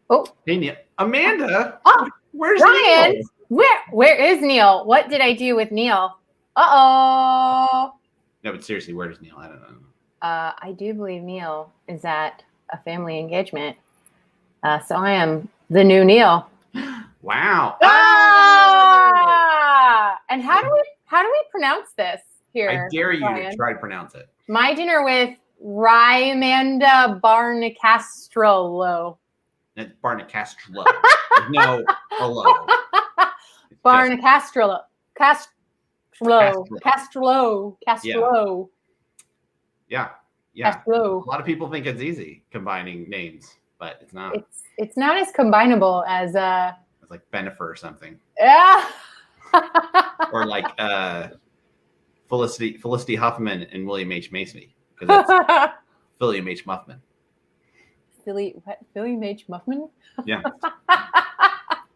Oh, Hey, Neil. Amanda. Oh, Where's Ryan. Neil? Where is Neil? What did I do with Neil? Uh-oh. No, but seriously, where's Neil? I don't know. I do believe Neil is at a family engagement. So I am the new Neil. Wow. And how do we pronounce this here? I dare you Ryan? to try to pronounce it. My dinner with Ryaneil Bardhanlow. It's Bardhanlow. No, hello. Bardhanlow. Castro. Yeah. Castro. A lot of people think it's easy combining names, but it's not. It's not as combinable as It's like Benifer or something. Yeah. Or like Felicity Huffman and William H. Macy, because that's William H. Muffman. William H. Muffman? Yeah.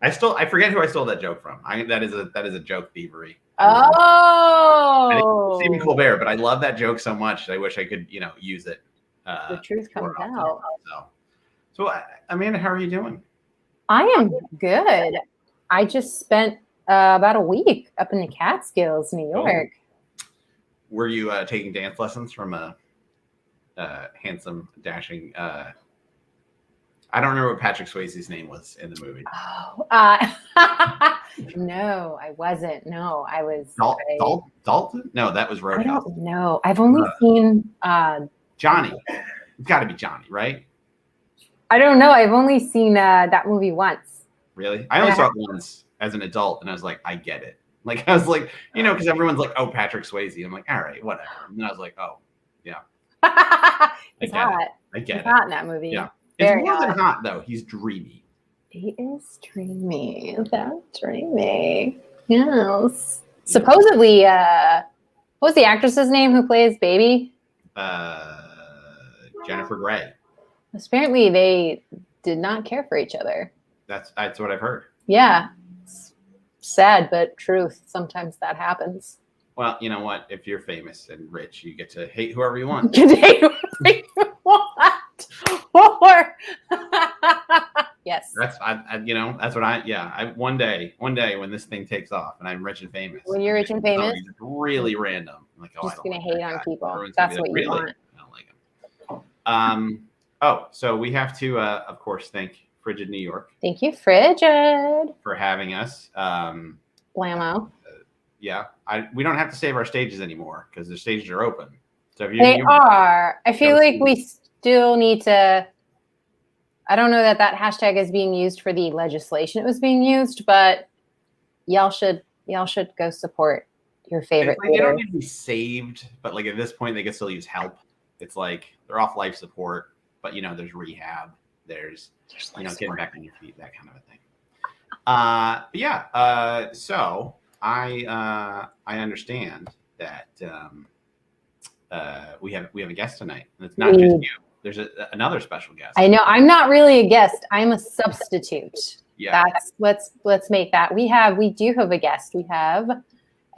I forget who I stole that joke from. That is a joke thievery. Oh. I think it's Stephen Colbert, but I love that joke so much. I wish I could, use it. The truth comes out. So, Amanda, how are you doing? I am good. I just spent about a week up in the Catskills, New York. Were you taking dance lessons from a handsome, dashing? I don't remember what Patrick Swayze's name was in the movie. Oh, no, I wasn't. No, I was. Dalton? No, that was Roadhouse. I don't know. I've only seen Johnny. It's got to be Johnny, right? I don't know. I've only seen that movie once. Really? I only saw it once as an adult, and I was like, I get it. Like, I was like, because everyone's like, oh, Patrick Swayze. I'm like, all right, whatever. And I was like, oh, yeah. He's hot. I get it. He's hot in that movie. Yeah. Very it's more than hot, though. He's dreamy. He is dreamy. That's dreamy. Yes. Supposedly, what was the actress's name who plays Baby? Jennifer Grey. Apparently, they did not care for each other. That's what I've heard. Yeah. It's sad, but truth. Sometimes that happens. Well, you know what? If you're famous and rich, you get to hate whoever you want. You can hate whoever you want. Or yes. That's that's what I one day when this thing takes off and I'm rich and famous. When you're rich and famous, really random. I'm like, just gonna hate on people. Everyone's That's like, what really? you want. I don't like them. So we have to of course thank Frigid New York. Thank you, Frigid, for having us. Blammo. Yeah, we don't have to save our stages anymore because the stages are open. So if they are. I feel like we still need to. I don't know that hashtag is being used for the legislation it was being used, but y'all should go support your favorite. Like they don't need to be saved, but like at this point they can still use help. It's like they're off life support, but there's rehab, there's getting back on your feet, that kind of a thing. So I understand that we have a guest tonight, and it's not just you. There's another special guest. I know. I'm not really a guest. I'm a substitute. Yeah. Let's make that. We do have a guest. We have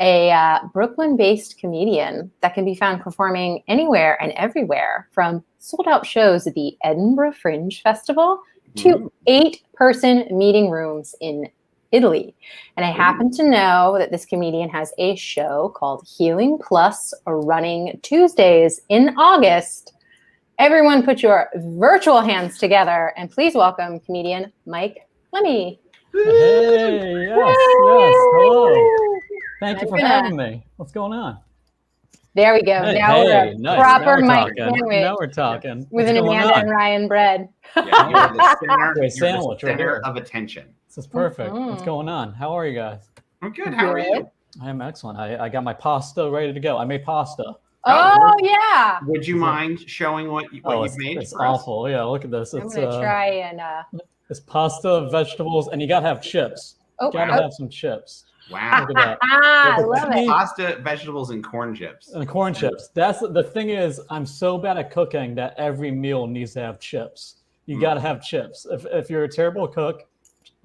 a Brooklyn-based comedian that can be found performing anywhere and everywhere, from sold-out shows at the Edinburgh Fringe Festival to 8-person meeting rooms in Italy. And I happen to know that this comedian has a show called Healing Plus, running Tuesdays in August. Everyone put your virtual hands together and please welcome comedian Mike Lemme. Hey, yes, hello. Thank you for having me. What's going on? There we go. We're nice. Proper Mike sandwich. Now we're talking. With an Amanda and Ryan bread. Yeah, you're the sandwich right here. of attention. This is perfect. What's going on? How are you guys? I'm good. How are you? I am excellent. I got my pasta ready to go. I made pasta. Oh yeah. Would you mind showing what you've made? It's awful. Yeah, look at this. I'm gonna try and. It's pasta, vegetables, and you gotta have chips. Gotta have some chips. Wow. Look at that. I love it. Pasta, vegetables, and corn chips. And corn chips. That's the thing is, I'm so bad at cooking that every meal needs to have chips. You gotta have chips. If you're a terrible cook,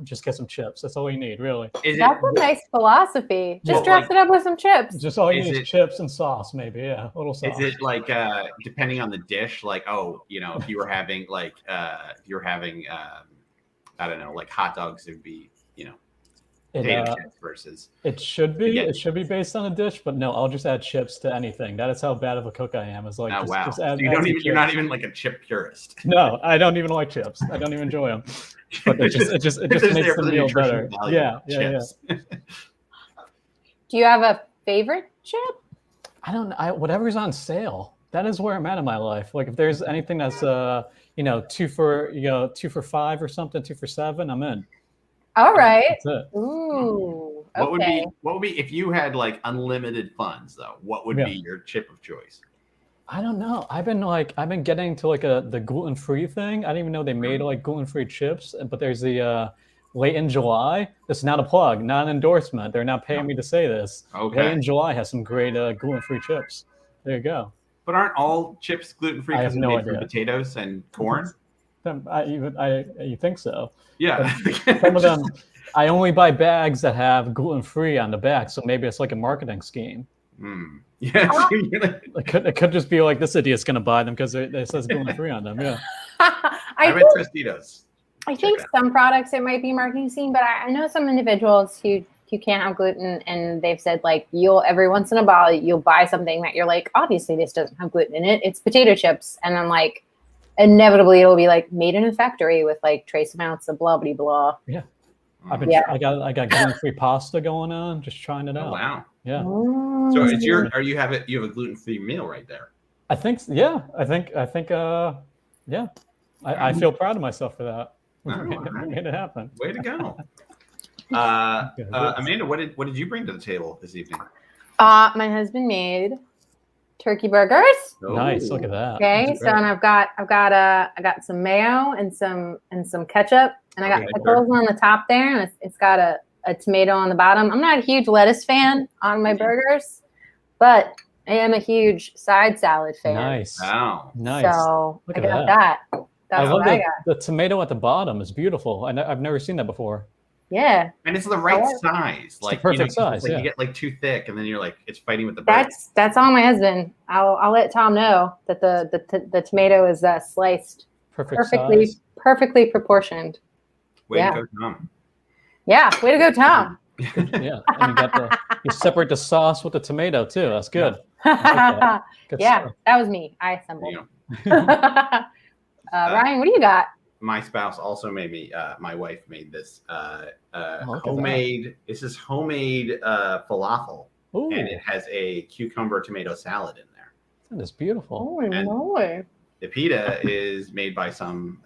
just get some chips. That's all you need, really. That's a nice philosophy. Just dress it up with some chips. Just all you need is chips and sauce, maybe. Yeah, a little sauce. Is it like depending on the dish? Like, if you were having I don't know, like hot dogs would be, potato chips versus. It should be based on a dish, but no, I'll just add chips to anything. That is how bad of a cook I am. Is like, just add, so you're not even like a chip purist. No, I don't even like chips. I don't even enjoy them. But it just makes the meal better. Yeah. Do you have a favorite chip? I don't know. Whatever's on sale. That is where I'm at in my life. Like if there's anything that's 2 for $5 or something, 2 for $7, I'm in. All right. That's it. Ooh. What would be if you had like unlimited funds though? What would be your chip of choice? I don't know. I've been getting to like the gluten-free thing. I didn't even know they made like gluten-free chips. But there's the Late in July. This is not a plug, not an endorsement. They're not paying me to say this. Okay. Late in July has some great gluten-free chips. There you go. But aren't all chips gluten-free? I have no idea. From potatoes and corn. You think so? Yeah. Some of them, I only buy bags that have gluten-free on the back. So maybe it's like a marketing scheme. Yeah. It could just be like this idiot's going to buy them because it says gluten-free on them. Yeah. I bet Tostitos. I think some products it might be marketing scheme, but I know some individuals who can't have gluten, and they've said like every once in a while you'll buy something that you're like, obviously this doesn't have gluten in it. It's potato chips, and I'm like, inevitably it'll be like made in a factory with like trace amounts of blah blah blah. Yeah. I got gluten-free pasta going on, just trying it out. Oh, wow. Yeah. So it's you have a gluten-free meal right there. I think yeah. I feel proud of myself for that. Made it happen. Way to go. Amanda, what did you bring to the table this evening? My husband made turkey burgers. Oh. Nice, look at that. Okay, so and I got some mayo and some ketchup, and I got pickles on the top there, and it's got a tomato on the bottom. I'm not a huge lettuce fan on my burgers, but I am a huge side salad fan. Nice. Wow. Nice. So look I at got that. That's I love what I got. the tomato at the bottom is beautiful. I've never seen that before. Yeah. And it's the right size. Like the perfect size. You get like too thick, and then you're like it's fighting with the bread. That's on my husband. I'll let Tom know that the tomato is sliced perfectly proportioned. Way to go, Tom. Yeah, way to go, Tom. Yeah, and you separate the sauce with the tomato too. That's good. Yeah, that was me. I assembled. Ryan, what do you got? My spouse also made me. My wife made this homemade. This is homemade falafel, Ooh. And it has a cucumber tomato salad in there. That is beautiful. Oh no! The pita is made by some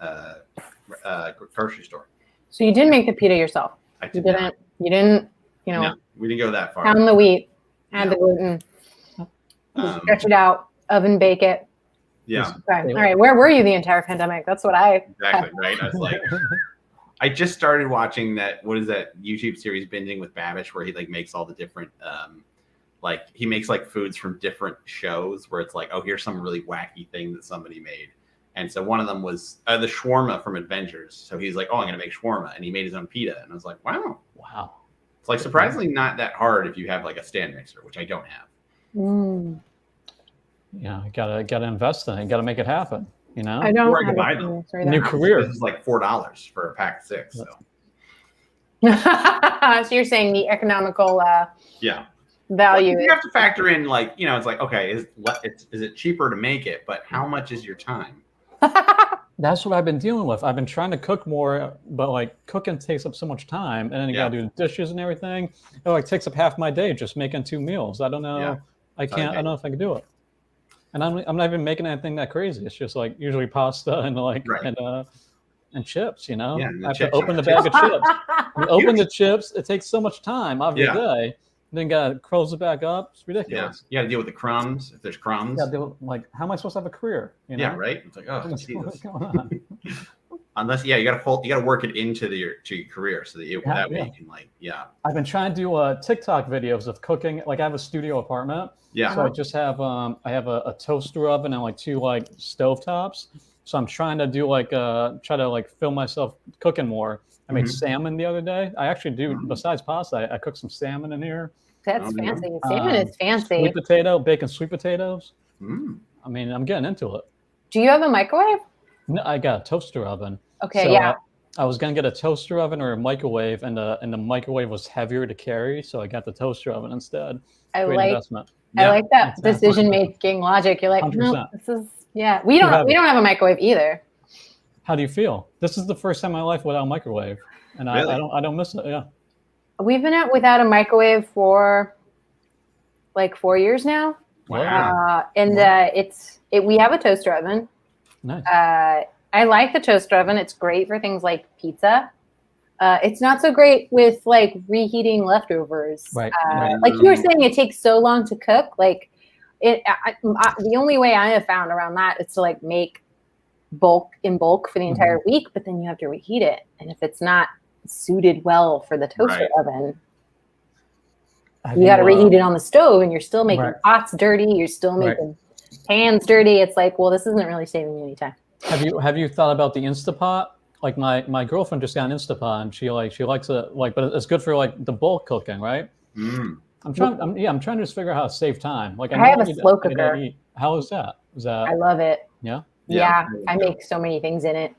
grocery store. So you did make the pita yourself. You didn't. No, we didn't go that far. Pound the wheat, add the gluten, stretch it out, oven bake it. Yeah. Okay. All right. Where were you the entire pandemic? That's what I. Exactly right. I was like, I just started watching that. What is that YouTube series, Binging with Babish, where he like makes all the different, like he makes like foods from different shows, where it's like, oh, here's some really wacky thing that somebody made. And so one of them was the shawarma from Avengers. So he's like, oh, I'm going to make shawarma. And he made his own pita. And I was like, wow. It's like surprisingly not that hard if you have like a stand mixer, which I don't have. Yeah, gotta invest in it. Gotta make it happen. I don't. Or I can buy them. New career. This is like $4 for a pack of 6. So. So you're saying the economical value. You have to factor in like it's like okay, is it cheaper to make it, but how much is your time? That's what I've been dealing with. I've been trying to cook more, but like cooking takes up so much time, and then you gotta do the dishes and everything. It like takes up half my day just making 2 meals. I don't know. Yeah. I don't know if I can do it. And I'm not even making anything that crazy. It's just like usually pasta and like and chips. Yeah, I have to open the bag of chips. You open the chips. It takes so much time out of your day. Then gotta close it back up. It's ridiculous. Yeah, you gotta deal with the crumbs if there's crumbs. Like how am I supposed to have a career? Yeah, right. It's like what's going on? Unless you gotta work it into your career so that you that way you can I've been trying to do TikTok videos of cooking. Like I have a studio apartment. Yeah. So I just have I have a toaster oven and like 2 like stove tops. So I'm trying to do try to film myself cooking more. I made salmon the other day. I actually do besides pasta. I cooked some salmon in here. That's fancy. Salmon is fancy. Sweet potato, bacon sweet potatoes. I mean, I'm getting into it. Do you have a microwave? No, I got a toaster oven. Okay, so, I was gonna get a toaster oven or a microwave, and the microwave was heavier to carry, so I got the toaster oven instead. Great investment. I like that decision making logic. You're like, 100%. No, this is We don't have a microwave either. How do you feel? This is the first time in my life without a microwave, and really? I don't miss it. Yeah. We've been without a microwave for like 4 years now. Wow. We have a toaster oven. Nice. I like the toaster oven. It's great for things like pizza. It's not so great with like reheating leftovers. Right. Like you were saying, it takes so long to cook. Like the only way I have found around that is to like make bulk for the entire week, but then you have to reheat it. And if it's not suited well for the toaster oven, you got to reheat it on the stove, and you're still making pots dirty. You're still making pans dirty. It's like, well, this isn't really saving me any time. Have you thought about the Instapot? Like my girlfriend just got an Instapot, and she likes it, like, but it's good for like the bulk cooking, right? I'm trying to just figure out how to save time. Like I have a slow cooker. How is that? I love it. Yeah. I make so many things in it.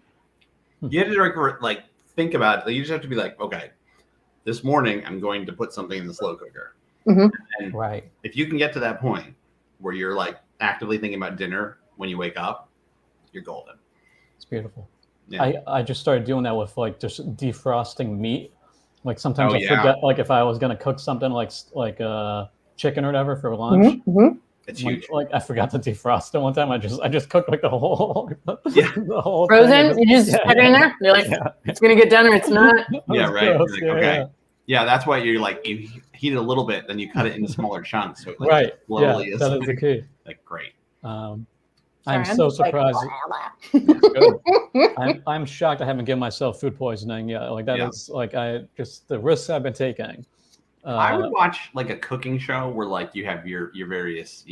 You have to like think about it. You just have to be like, okay, this morning I'm going to put something in the slow cooker. And if you can get to that point where you're like actively thinking about dinner when you wake up, you're golden. It's beautiful. Yeah. I just started doing that with like just defrosting meat. Like sometimes I forget, like if I was gonna cook something like chicken or whatever for lunch. It's huge. Like I forgot to defrost it one time. I just cooked like the whole the whole frozen. You just put it in there. You're like, it's gonna get done or it's not. Yeah, right. Like, okay. Yeah, that's why you're like, you heat it a little bit, then you cut it into smaller chunks. So it, like, slowly is. That is the key. Like great. I'm so surprised. I'm shocked I haven't given myself food poisoning yet. Like that is like the risks I've been taking. I would watch like a cooking show where like you have your various,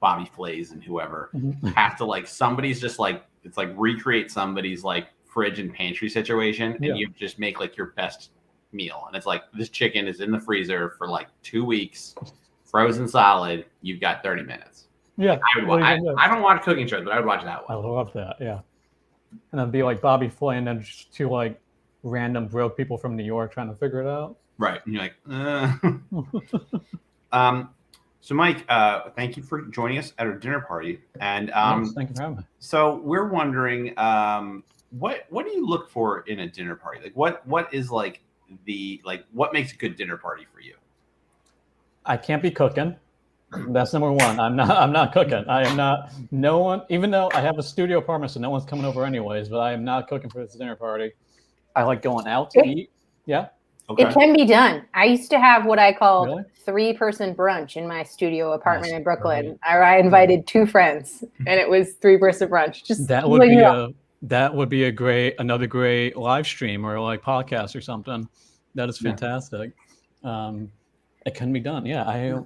Bobby Flays and whoever have to like somebody's just like it's like recreate somebody's like fridge and pantry situation, and you just make like your best meal. And it's like this chicken is in the freezer for like 2 weeks, frozen solid. You've got 30 minutes. Yeah, I don't watch cooking shows, but I would watch that one. I love that. Yeah, and then be like Bobby Flay, and then just two like random broke people from New York trying to figure it out. Right, and you're like, So, Mike, thank you for joining us at our dinner party. And thank you for having me. So we're wondering, what do you look for in a dinner party? Like, what is like what makes a good dinner party for you? I can't be cooking. That's number one. I'm not cooking. I am not. No one, even though I have a studio apartment, so no one's coming over anyways. But I am not cooking for this dinner party. I like going out to eat. Yeah. Okay. It can be done. I used to have what I call 3-person brunch in my studio apartment in Brooklyn. Right. I invited 2 friends, and it was 3-person brunch. Just that would be another great live stream or like podcast or something. That is fantastic. It can be done. Yeah,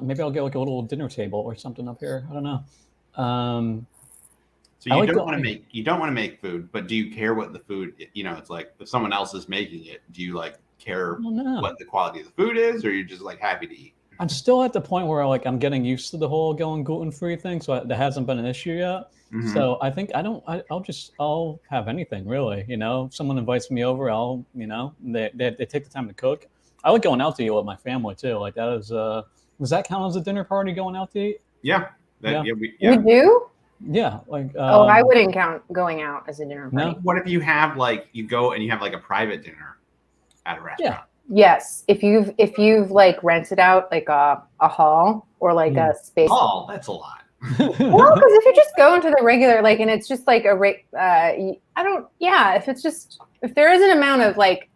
maybe I'll get like a little dinner table or something up here. I don't know. So you don't want to make food, but do you care what the food? It's like if someone else is making it, do you like care what the quality of the food is, or you're just like happy to eat? I'm still at the point where like I'm getting used to the whole going gluten-free thing, so that hasn't been an issue yet. Mm-hmm. So I think I'll have anything really. If someone invites me over, they take the time to cook. I like going out to eat with my family too. Like that is does that count as a dinner party, going out to eat? Yeah. We do? Yeah. Like I wouldn't count going out as a dinner party. No? What if you have like you go and you have like a private dinner at a restaurant? Yeah. Yes. If you've like rented out like a hall or like a space. Hall, that's a lot. Well, because if you're just going to the regular, like, and it's just like if there is an amount of like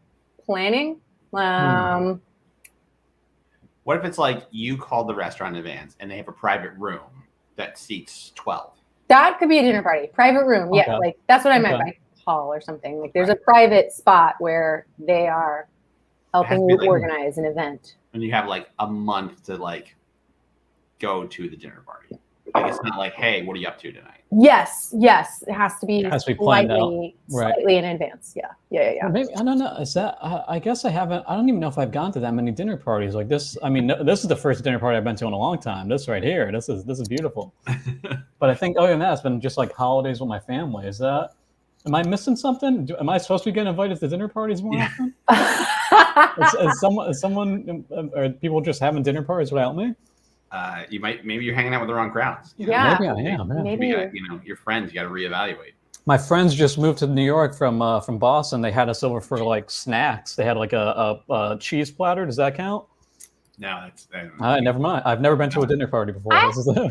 planning, What if it's like you called the restaurant in advance and they have a private room that seats 12? That could be a dinner party. Private room. Okay. Yeah, like that's what I meant by hall or something. Like there's a private spot where they are helping you organize an event. And you have like a month to like go to the dinner party. Like it's not like, hey, what are you up to tonight? Yes. It has to be planned out. Slightly in advance. Yeah. Maybe, I don't know. Is that? I guess I haven't. I don't even know if I've gone to that many dinner parties like this. I mean, this is the first dinner party I've been to in a long time. This right here. This is beautiful. But I think other than that, it's been just like holidays with my family. Is that? Am I missing something? Am I supposed to be getting invited to dinner parties more often? Is someone, are people just having dinner parties without me? Maybe you're hanging out with the wrong crowds. Yeah. Maybe I am. Yeah. Maybe. Your friends, you got to reevaluate. My friends just moved to New York from Boston. They had us over for like snacks. They had like a cheese platter. Does that count? No, that's Never mind. I've never been to a dinner party before.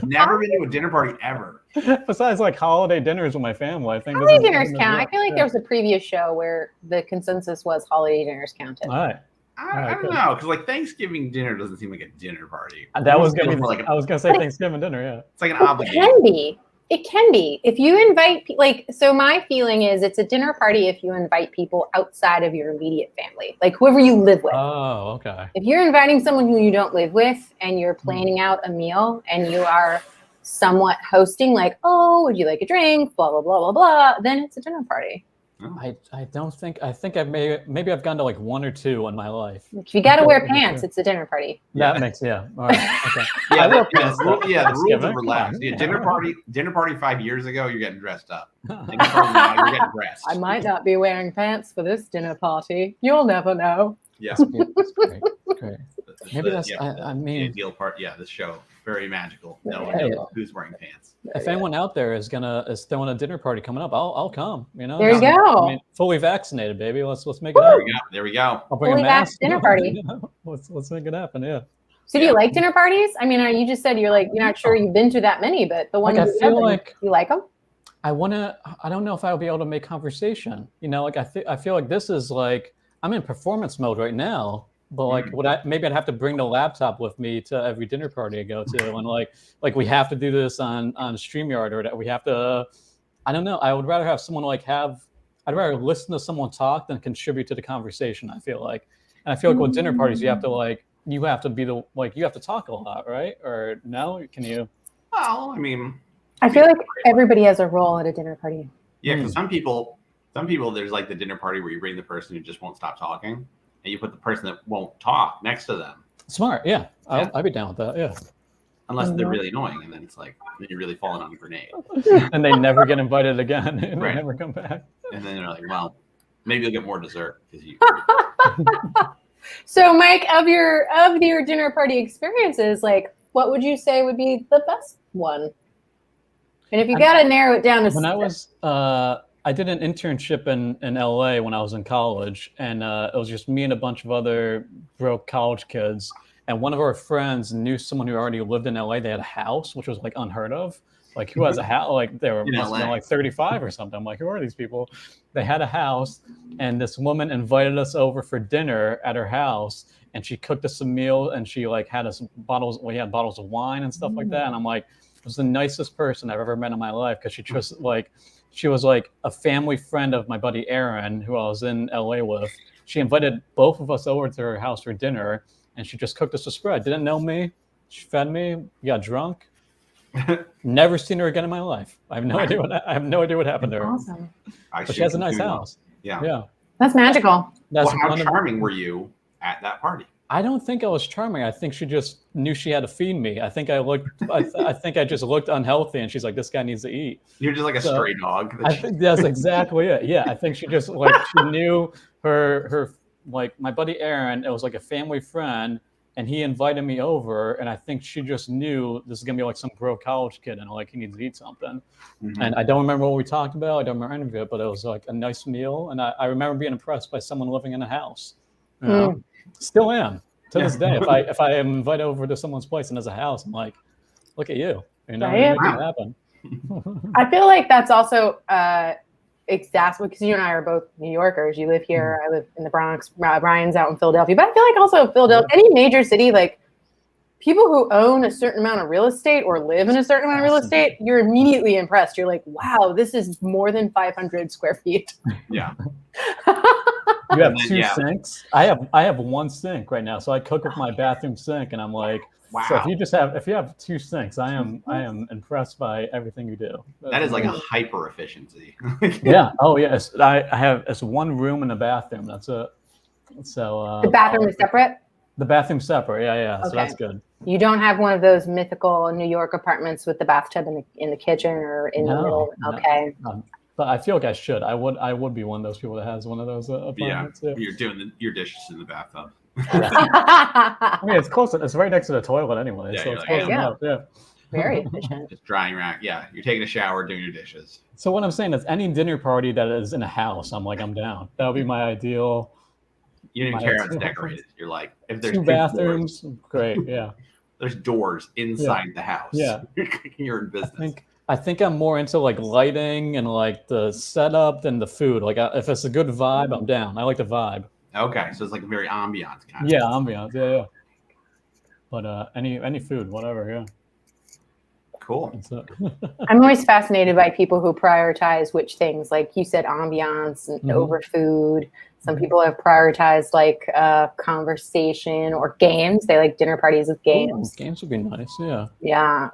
Never been to a dinner party ever. Besides like holiday dinners with my family, I think holiday dinners count. I feel like there was a previous show where the consensus was holiday dinners counted. All right. I don't know, because like Thanksgiving dinner doesn't seem like a dinner party. That was gonna be I was gonna say Thanksgiving dinner. Yeah, it's like an obligation. It can be if you invite so my feeling is it's a dinner party if you invite people outside of your immediate family, like whoever you live with. Oh, okay. If you're inviting someone who you don't live with and you're planning out a meal and you are somewhat hosting, like, oh, would you like a drink, blah blah blah blah blah, then it's a dinner party. I don't think maybe I've gone to like one or two in my life. If you got to wear pants, it's a dinner party. That makes all right. Okay. The rules are relaxed. Yeah, dinner party 5 years ago, you're getting dressed up. Now, you're getting dressed. I might not be wearing pants for this dinner party. You'll never know. Yeah, that's great. Maybe that's. I mean, the ideal part. Yeah, this show very magical. No one knows who's wearing pants. If anyone out there is throwing a dinner party coming up, I'll come. You know, there you go. I mean, fully vaccinated, baby. Let's make it happen. There we go. I'll bring fully a mask. Dinner party. Let's make it happen. Yeah. So do you like dinner parties? I mean, you just said you're not sure you've been to that many, but the ones I feel like you like them. I don't know if I'll be able to make conversation. You know, like I feel like this is like I'm in performance mode right now. But like, maybe I'd have to bring the laptop with me to every dinner party I go to, and like we have to do this on StreamYard, or that we have to. I don't know. I would rather have someone I'd rather listen to someone talk than contribute to the conversation. I feel like, and I feel like with dinner parties, you have to be you have to talk a lot, right? Or no? Can you? Well, I mean, I feel like everybody has a role at a dinner party. Yeah, because some people, there's like the dinner party where you bring the person who just won't stop talking. And you put the person that won't talk next to them. Smart, yeah. I'd be down with that, yeah. Unless they're really annoying, and then it's like you're really falling on a grenade. And they never get invited again. They never come back. And then they're like, well, maybe you'll get more dessert because you. So, Mike, of your dinner party experiences, like, what would you say would be the best one? And if you got to narrow it down to when I was. I did an internship in LA when I was in college, and it was just me and a bunch of other broke college kids. And one of our friends knew someone who already lived in LA. They had a house, which was like unheard of. Like, who has a house? Like, they were like 35 or something. I'm like, who are these people? They had a house, and this woman invited us over for dinner at her house, and she cooked us a meal, and she like had us bottles. We had bottles of wine and stuff like that. And I'm like, it was the nicest person I've ever met in my life, because she just like. She was like a family friend of my buddy Aaron, who I was in LA with. She invited both of us over to her house for dinner, and she just cooked us a spread. Didn't know me. She fed me. We got drunk. Never seen her again in my life. I have no idea what happened to her. Awesome. But she has a nice house. Yeah. That's magical. How charming were you at that party? I don't think I was charming. I think she just knew she had to feed me. I think I just looked unhealthy, and she's like, "This guy needs to eat." You're just like a stray dog. I think that's exactly it. Yeah, I think she just like she knew her like my buddy Aaron. It was like a family friend, and he invited me over, and I think she just knew this is gonna be like some broke college kid, and like he needs to eat something. Mm-hmm. And I don't remember what we talked about. I don't remember any of it, but it was like a nice meal, and I remember being impressed by someone living in a house. You know? Still am to this day. If I am invited over to someone's place and there's a house, I'm like, look at you. You know, make it happen. I feel like that's also exactly because you and I are both New Yorkers. You live here. I live in the Bronx. Ryan's out in Philadelphia. But I feel like also Philadelphia, any major city, like people who own a certain amount of real estate or live in a certain amount of real estate, you're immediately impressed. You're like, wow, this is more than 500 square feet. Yeah. You have two sinks. I have one sink right now, so I cook with my bathroom sink, and I'm like, wow. So if you have two sinks, I am impressed by everything you do. That is like a hyper efficiency. Yeah. Oh yes. It's one room and a bathroom. That's it. So the bathroom is separate. The bathroom's separate. Yeah. Okay. So that's good. You don't have one of those mythical New York apartments with the bathtub in the kitchen or in the middle. Okay. But I feel like I should. I would be one of those people that has one of those apartments. Yeah, you're doing your dishes in the bathtub. I mean, it's close. It's right next to the toilet anyway, Yeah, so it's like, close enough. Yeah. Very efficient. Just drying rack. Yeah, you're taking a shower, doing your dishes. So what I'm saying is, any dinner party that is in a house, I'm down. That would be my ideal. You don't even care how it's decorated. You're like, if there's 2 bathrooms, great. Yeah. There's doors inside the house. Yeah. You're in business. I think I'm more into like lighting and like the setup than the food. Like if it's a good vibe, I'm down. I like the vibe. Okay, so it's like a very ambiance kind of. Yeah, ambiance. Yeah. But any food, whatever. Yeah. Cool. I'm always fascinated by people who prioritize which things, like you said, ambiance and over food. Some people have prioritized like conversation or games. They like dinner parties with games. Games would be nice. Yeah. Yeah.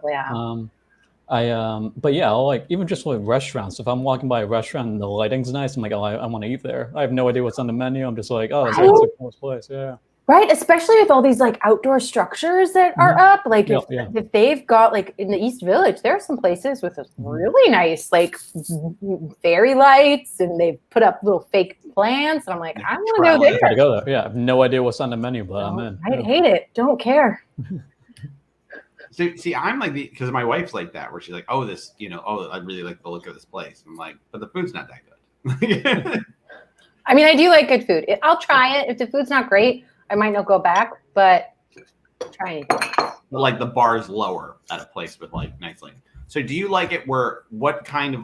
But yeah, I'll like even just like restaurants. If I'm walking by a restaurant and the lighting's nice, I'm like, oh, I want to eat there. I have no idea what's on the menu. I'm just like, oh, it's a cool place. Yeah. Right, especially with all these like outdoor structures that are up. Like if they've got like in the East Village, there are some places with really nice like fairy lights, and they've put up little fake plants. And I'm like, I want to go there. Gotta go there. Yeah, I have no idea what's on the menu, but I'm in. I hate it. Don't care. So, see, I'm like because my wife's like that, where she's like, oh, this, I really like the look of this place. I'm like, but the food's not that good. I mean, I do like good food. I'll try it. If the food's not great, I might not go back, but try anything. Like the bar's lower at a place with like nice lighting. So do you like it do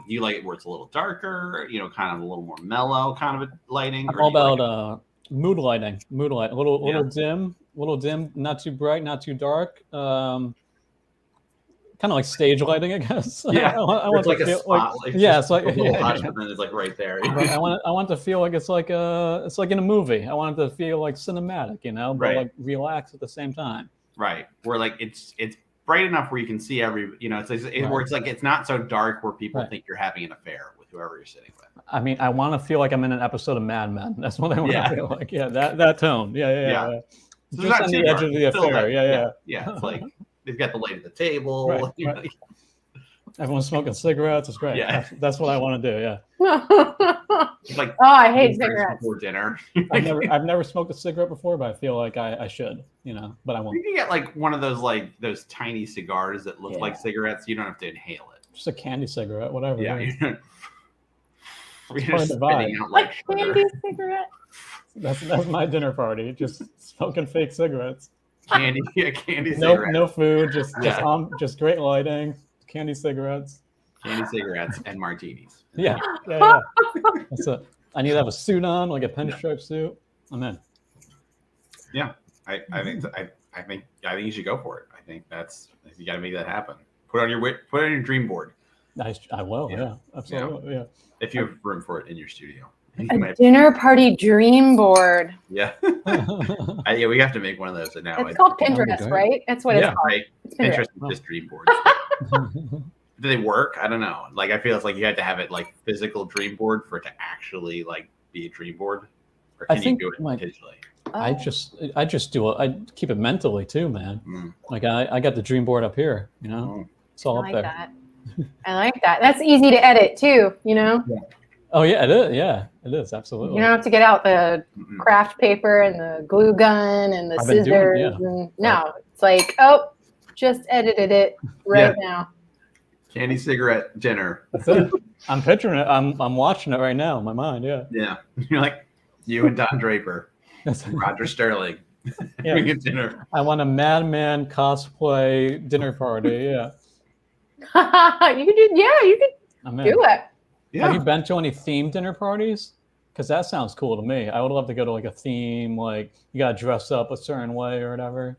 you like it where it's a little darker, kind of a little more mellow kind of a lighting? I'm all about mood lighting. A little dim, not too bright, not too dark. Kind of like stage lighting, I guess. Yeah, I want like to a feel spot, like it's like a little hush, but then it's like right there. I want to feel like it's like in a movie. I want it to feel like cinematic, but like relax at the same time. Right, where like it's bright enough where you can see where it's like it's not so dark where people think you're having an affair with whoever you're sitting with. I mean, I want to feel like I'm in an episode of Mad Men. That's what I want to feel like. Yeah, that tone. Yeah. So just on the edge of the affair. Yeah. It's like they've got the light at the table. Right. Everyone's smoking cigarettes. It's great. Yeah. That's what I want to do. Yeah. Like, I hate cigarettes before dinner. I've never smoked a cigarette before, but I feel like I should, but I won't. You can get like one of those tiny cigars that look like cigarettes. You don't have to inhale it. Just a candy cigarette, whatever. Yeah. You're just spitting out like candy cigarette. That's my dinner party. Just smoking fake cigarettes. Candy cigarettes. No food. Just great lighting. Candy cigarettes. And martinis. Yeah. That's it. I need to have a suit on, like a pinstripe suit. I'm in. Yeah, I think you should go for it. I think you got to make that happen. Put it on your dream board. I will. Yeah, absolutely. Yeah. If you have room for it in your studio. A dinner party dream board. Yeah. We have to make one of those now. It's called Pinterest, right? That's what it's called. Right. Pinterest is just dream boards. Do they work? I don't know. Like, I feel it's like you had to have it like physical dream board for it to actually like be a dream board, or can you do it digitally? I just do it. I keep it mentally too, man. Like I got the dream board up here. It's all up there. That. I like that. That's easy to edit too. Yeah. Oh yeah, it is. Yeah, it is absolutely. You don't have to get out the craft paper and the glue gun and the scissors. It's like, just edited it now. Candy cigarette dinner. That's it. I'm picturing it. I'm watching it right now in my mind. Yeah. Yeah. You're like you and Don Draper, Roger Sterling. Having a dinner. I want a Madman cosplay dinner party. Yeah. You could do it. Yeah. Have you been to any themed dinner parties? Because that sounds cool to me. I would love to go to like a theme, like you got to dress up a certain way or whatever.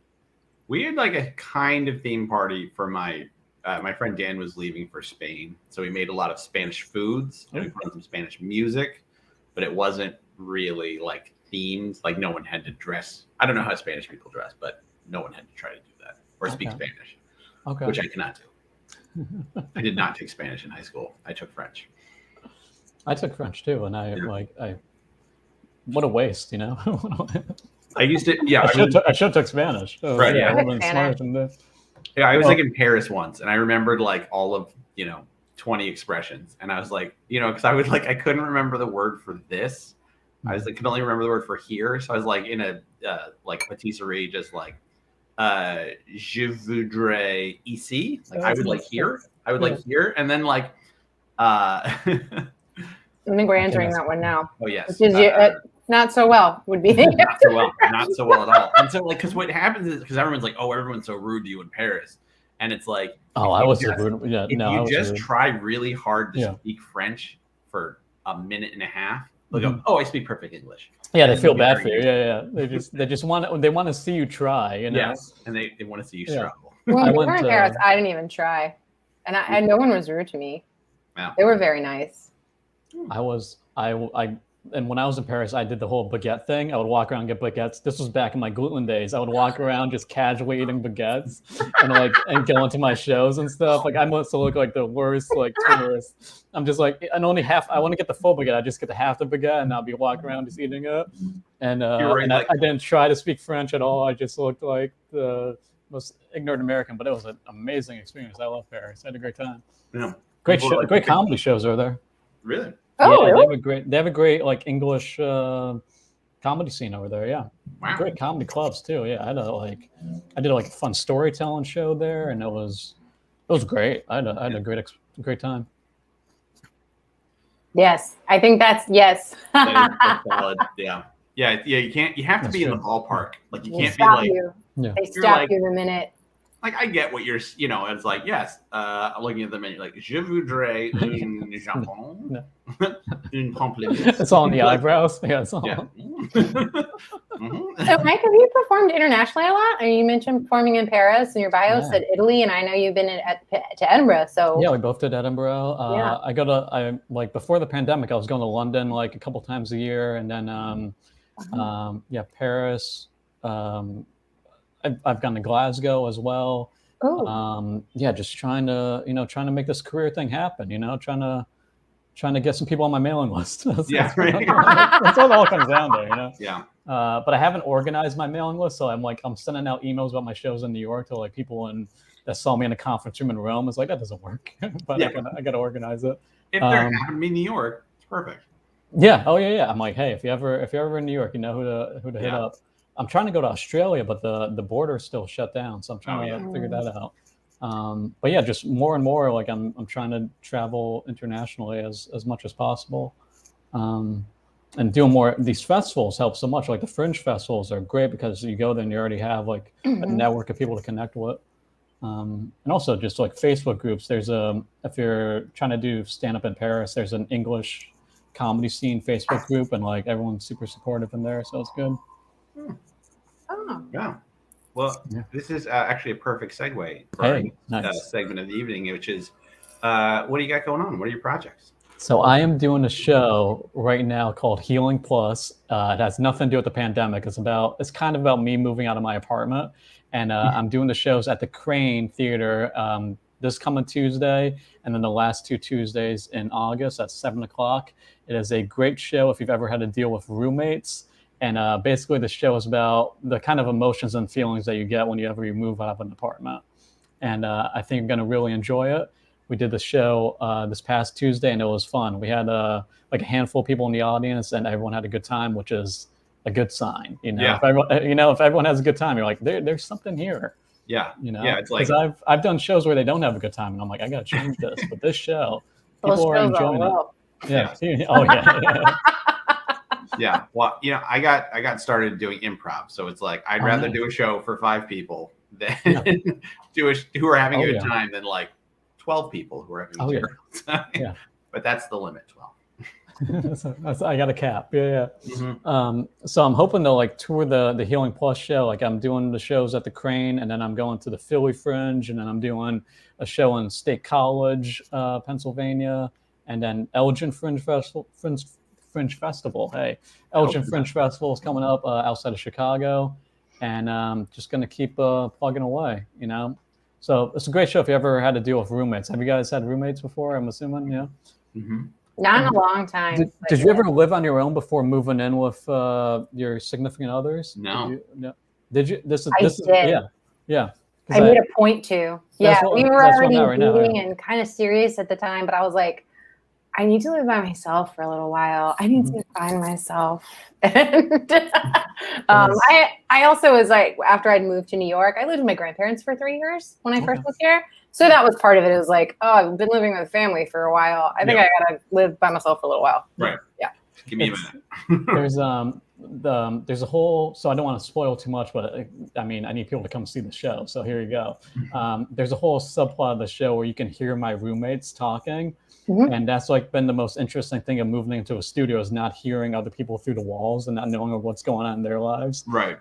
We had like a kind of theme party for my friend Dan was leaving for Spain. So we made a lot of Spanish foods and we put on some Spanish music, but it wasn't really like themed. Like no one had to dress. I don't know how Spanish people dress, but no one had to try to do that or speak Spanish, which I cannot do. I did not take Spanish in high school. I took French. I took French too, and I what a waste, I used to, I should have took Spanish. Right, I would have been smart in this. Yeah, I was like in Paris once, and I remembered like all of 20 expressions. And I was like, because I couldn't remember the word for this. I was like, could only remember the word for here. So I was like in a patisserie, just like, je voudrais ici. Like I would like here. I would like here. And then like, I think we're answering that one now. Oh yes. Which is not so well would be. Not so well at all. And so like, because what happens is because everyone's like, oh, everyone's so rude to you in Paris, and it's like, oh, I was rude. Yeah, if you just try really hard to Yeah. speak French for a minute and a half, they'll go, oh, I speak perfect English. Yeah, they feel bad for you. Yeah. They just want to see you try. Yes, and they want to see you struggle. When we were in Paris, I didn't even try, and no one was rude to me. Wow. They were very nice. And when I was in Paris, I did the whole baguette thing. I would walk around and get baguettes. This was back in my gluten days. I would walk around just casually eating baguettes and go into my shows and stuff. Like I must look like the worst tourist. I'm just like, I want to get the full baguette. I just get the half the baguette and I'll be walking around just eating it. And I didn't try to speak French at all. I just looked like the most ignorant American, but it was an amazing experience. I love Paris. I had a great time. Yeah. Great comedy shows over there. Really? Oh, yeah, really? They have a great like English comedy scene over there. Yeah, wow. Great comedy clubs too. Yeah, I did a fun storytelling show there, and it was great. I had a great time. Yes, I think that's yes. That's solid. Yeah. You have to be in the ballpark. Like you can't be like. They stop you the minute. Like I get what you're, it's like yes. I'm looking at the menu, like je voudrais un jambon, un pamplemousse. It's all in the eyebrows. Yeah, it's all. Yeah. So, Mike, have you performed internationally a lot? I mean, you mentioned performing in Paris, and your bio said Italy, and I know you've been to Edinburgh. So yeah, we both did Edinburgh. I like before the pandemic, I was going to London like a couple times a year, and then Paris. I've gone to Glasgow as well. Oh. Just trying to make this career thing happen. Trying to get some people on my mailing list. That's what it all comes down to. Yeah. But I haven't organized my mailing list, so I'm sending out emails about my shows in New York to like people that saw me in a conference room in Rome. It's like that doesn't work, but I got to organize it. If there happened to be New York, it's perfect. Yeah. Oh yeah. I'm like, hey, if you're ever in New York, you know who to hit up. I'm trying to go to Australia, but the border is still shut down, so I'm trying to figure that out. But yeah, just more and more like I'm trying to travel internationally as much as possible, and doing more. These festivals help so much. Like the Fringe festivals are great because you go there and you already have like a network of people to connect with, and also just like Facebook groups. There's if you're trying to do stand up in Paris, there's an English comedy scene Facebook group, and like everyone's super supportive in there, so it's good. Oh. Yeah. Well, this is actually a perfect segue for our segment of the evening, which is what do you got going on? What are your projects? So I am doing a show right now called Healing Plus. It has nothing to do with the pandemic. It's kind of about me moving out of my apartment. And I'm doing the shows at the Crane Theater this coming Tuesday, and then the last 2 Tuesdays in August at 7:00. It is a great show if you've ever had to deal with roommates. And basically the show is about the kind of emotions and feelings that you get whenever you move out of an apartment. And I think you're going to really enjoy it. We did the show this past Tuesday, and it was fun. We had like a handful of people in the audience, and everyone had a good time, which is a good sign. Yeah. If everyone has a good time, you're like, there's something here. Yeah. Yeah, it's like I've done shows where they don't have a good time, and I'm like, I got to change this. But this show, people are enjoying it. Yeah. Oh yeah. Yeah. Well, I got started doing improv, so it's like I'd rather do a show for 5 people than who are having a good time than like 12 people who are having a terrible time. Yeah. But that's the limit, 12. I got a cap. Yeah. Mm-hmm. So I'm hoping to like tour the Healing Plus show. Like I'm doing the shows at the Crane, and then I'm going to the Philly Fringe, and then I'm doing a show in State College, Pennsylvania, and then Elgin Fringe Festival. Hey, Elgin Fringe Festival is coming up outside of Chicago, and just going to keep plugging away, So it's a great show if you ever had to deal with roommates. Have you guys had roommates before? I'm assuming, yeah. Mm-hmm. Not in a long time. Did you ever live on your own before moving in with your significant others? No. Did you? This is I did. Yeah. I made a point to. Yeah, we were already dating and kind of serious at the time, but I was like, I need to live by myself for a little while. I need to find myself. And I also was like, after I'd moved to New York, I lived with my grandparents for 3 years when I first moved here. So that was part of it. It was like, oh, I've been living with family for a while. I think I gotta live by myself for a little while. Right. Yeah. Give me a minute. There's a whole, so I don't want to spoil too much, but I mean, I need people to come see the show. So here you go. There's a whole subplot of the show where you can hear my roommates talking. And that's like been the most interesting thing of moving into a studio, is not hearing other people through the walls and not knowing what's going on in their lives. Right.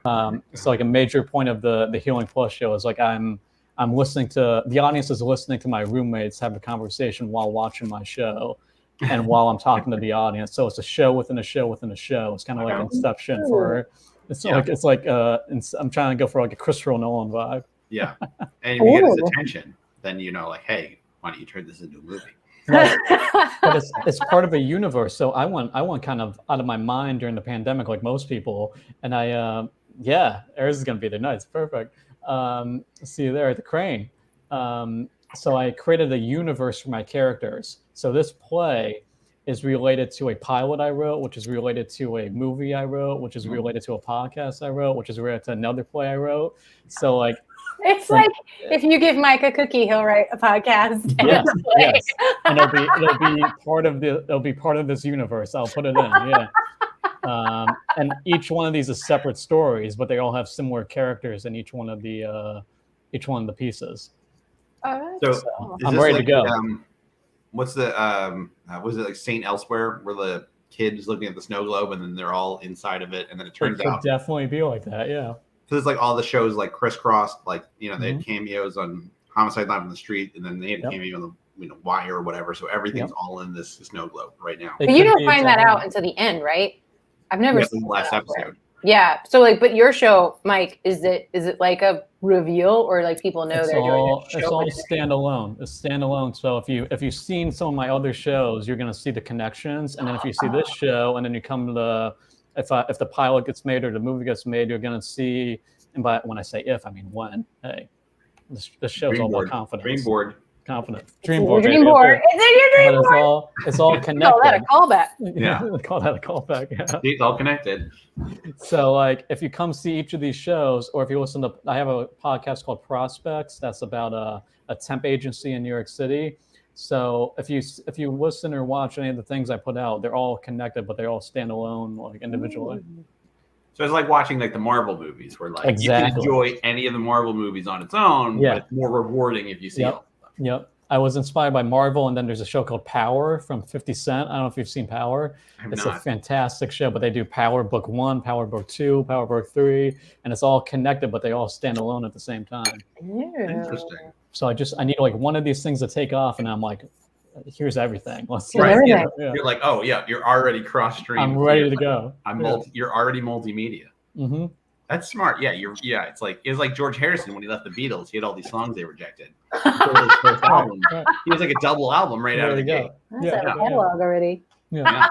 So like a major point of the Healing Plus show is like I'm listening to, the audience is listening to my roommates have a conversation while watching my show and while I'm talking to the audience. So it's a show within a show within a show. It's kind of like Inception for, I'm trying to go for like a Christopher Nolan vibe. Yeah. And if you get his attention, then like, hey, why don't you turn this into a movie? But it's part of a universe. So I went kind of out of my mind during the pandemic, like most people. And Aries is gonna be there. Nice, perfect. See you there at the Crane. So I created a universe for my characters. So this play is related to a pilot I wrote, which is related to a movie I wrote, which is related to a podcast I wrote, which is related to another play I wrote. So like, it's like if you give Mike a cookie, he'll write a podcast. Yes, and it'll be part of this universe. I'll put it in, and each one of these is separate stories, but they all have similar characters in each one of the pieces. So I'm ready to go. What's the was it like Saint Elsewhere, where the kid's looking at the snow globe and then they're all inside of it, and then it turns out definitely be like that, yeah. So it's like all the shows like crisscrossed, like they had cameos on Homicide Live on the Street, and then they had a cameo on the Wire or whatever. So everything's all in this snow globe right now. But you don't find that out until the end, right? I've never seen the last episode. Yeah. So like, but your show, Mike, is it like a reveal, or like people know they're doing a show? It's all standalone. It's standalone. So if you've seen some of my other shows, you're gonna see the connections, and then if you see this show, and then you come to the if the pilot gets made or the movie gets made, you're gonna see. And when I say if, I mean when. Hey, this show's all about confidence. Dream board. Confidence. Dream board. It's in your dream board. It's all connected. Call that a callback. Yeah. Call that a callback. Yeah. It's all connected. So like, if you come see each of these shows, or if you listen to, I have a podcast called Prospects. That's about a temp agency in New York City. So if you listen or watch any of the things I put out, they're all connected, but they all stand alone, like individually. So it's like watching like the Marvel movies, where like you can enjoy any of the Marvel movies on its own, but it's more rewarding if you see all of them. Yep. I was inspired by Marvel, and then there's a show called Power from 50 Cent. I don't know if you've seen Power. It's a fantastic show, but they do Power Book 1, Power Book 2, Power Book 3, and it's all connected, but they all stand alone at the same time. Interesting. So I need like one of these things to take off, and I'm like, here's everything. You're like, oh yeah, you're already cross-streamed. I'm ready to go. You're already multimedia. Mm-hmm. That's smart. Yeah, it's like George Harrison when he left the Beatles. He had all these songs they rejected. His first album. He was like a double album right out of the gate. That's a catalog already. Yeah.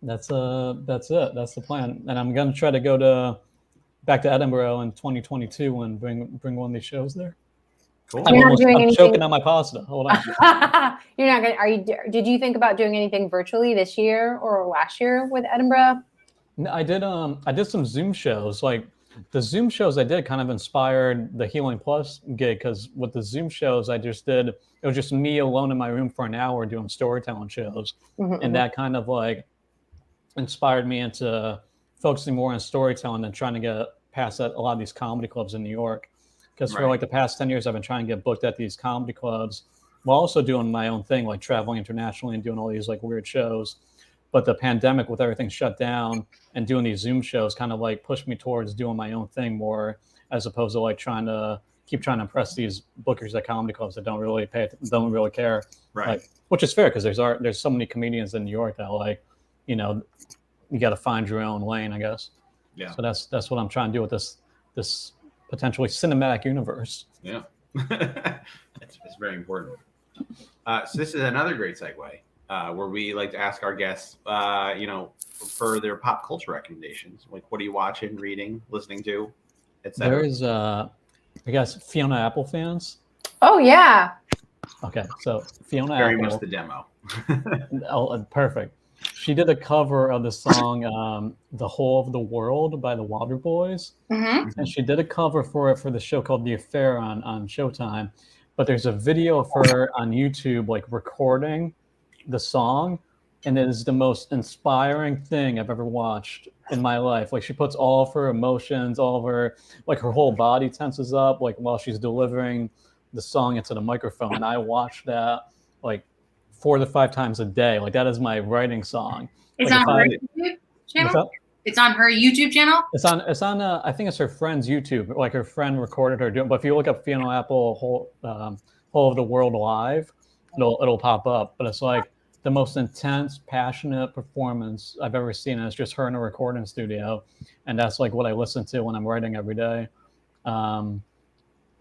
That's it. That's the plan. And I'm gonna try to go back to Edinburgh in 2022 and bring one of these shows there. Cool. I'm choking on my pasta. Hold on. You're not gonna. Did you think about doing anything virtually this year or last year with Edinburgh? No, I did some Zoom shows. Like the Zoom shows I did kind of inspired the Healing Plus gig, because with the Zoom shows I just did, it was just me alone in my room for an hour doing storytelling shows. And that kind of like inspired me into focusing more on storytelling than trying to get past at a lot of these comedy clubs in New York. Because for like the past 10 years, I've been trying to get booked at these comedy clubs while also doing my own thing, like traveling internationally and doing all these like weird shows. But the pandemic, with everything shut down and doing these Zoom shows, kind of like pushed me towards doing my own thing more, as opposed to like trying to impress these bookers at comedy clubs that don't really care. Right. Like, which is fair, because there's so many comedians in New York that like, you got to find your own lane, I guess. Yeah. So that's what I'm trying to do with this potentially cinematic universe. Yeah. it's very important. So this is another great segue. Where we like to ask our guests, for their pop culture recommendations. Like, what are you watching, reading, listening to, etc. I guess Fiona Apple fans. Oh yeah. Okay, so Fiona Very Apple. much the demo. Oh, perfect. She did a cover of the song "The Whole of the World" by the Water Boys, and she did a cover for it for the show called The Affair on Showtime. But there's a video of her on YouTube like recording the song, and it is the most inspiring thing I've ever watched in my life. Like she puts all of her emotions, all of her like her whole body tenses up like while she's delivering the song into the microphone, and I watched that like 4 to 5 times a day. Like that is my writing song. It's like on her YouTube channel. It's on her YouTube channel. It's on. I think it's her friend's YouTube. Like her friend recorded her doing. But if you look up Fiona Apple whole of the world live, it'll pop up. But it's like the most intense, passionate performance I've ever seen. And it's just her in a recording studio, and that's like what I listen to when I'm writing every day.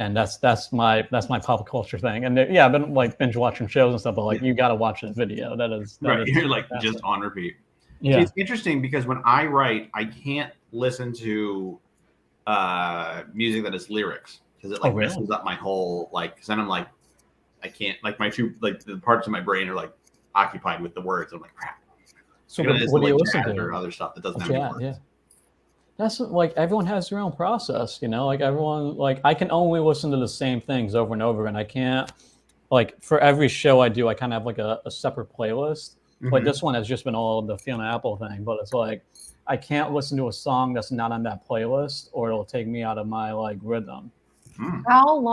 And that's my pop culture thing. And yeah, I've been like binge watching shows and stuff, but like you got to watch this video. That is right. You're like just on repeat. Yeah, see, it's interesting because when I write, I can't listen to music that is lyrics because it like messes up my whole like. Because then I'm like, I can't like my two like the parts of my brain are like occupied with the words. I'm like crap. So what do you listen to? Or other stuff that doesn't have any words. Yeah. That's like everyone has their own process, you know, like everyone, like I can only listen to the same things over and over. And I can't like for every show I do, I kind of have like a separate playlist. Like this one has just been all the Fiona Apple thing, but it's like, I can't listen to a song that's not on that playlist or it'll take me out of my like rhythm. How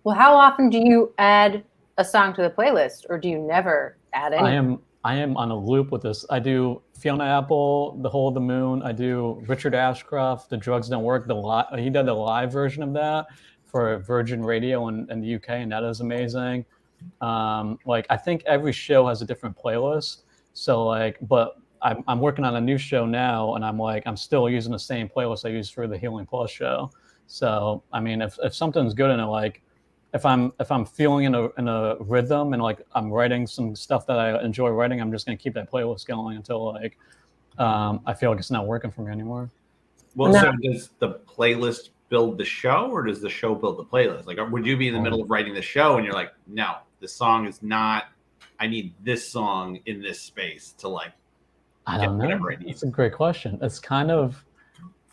often do you add a song to the playlist or do you never add any? I am on a loop with this. I do Fiona Apple, The Whole of the Moon. I do Richard Ashcroft, The Drugs Don't Work. He did the live version of that for Virgin Radio in the UK, and that is amazing. Like I think every show has a different playlist. So like, but I'm working on a new show now, and I'm still using the same playlist I used for the Healing Plus show. So I mean, if something's good in it, like if I'm feeling in a rhythm and like I'm writing some stuff that I enjoy writing, I'm just gonna keep that playlist going until like I feel like it's not working for me anymore. Well, so does the playlist build the show, or does the show build the playlist? Like, would you be in the middle of writing the show and you're like, no, this song is not. I need this song in this space to like. I don't know. Whatever I need. It's a great question. It's kind of,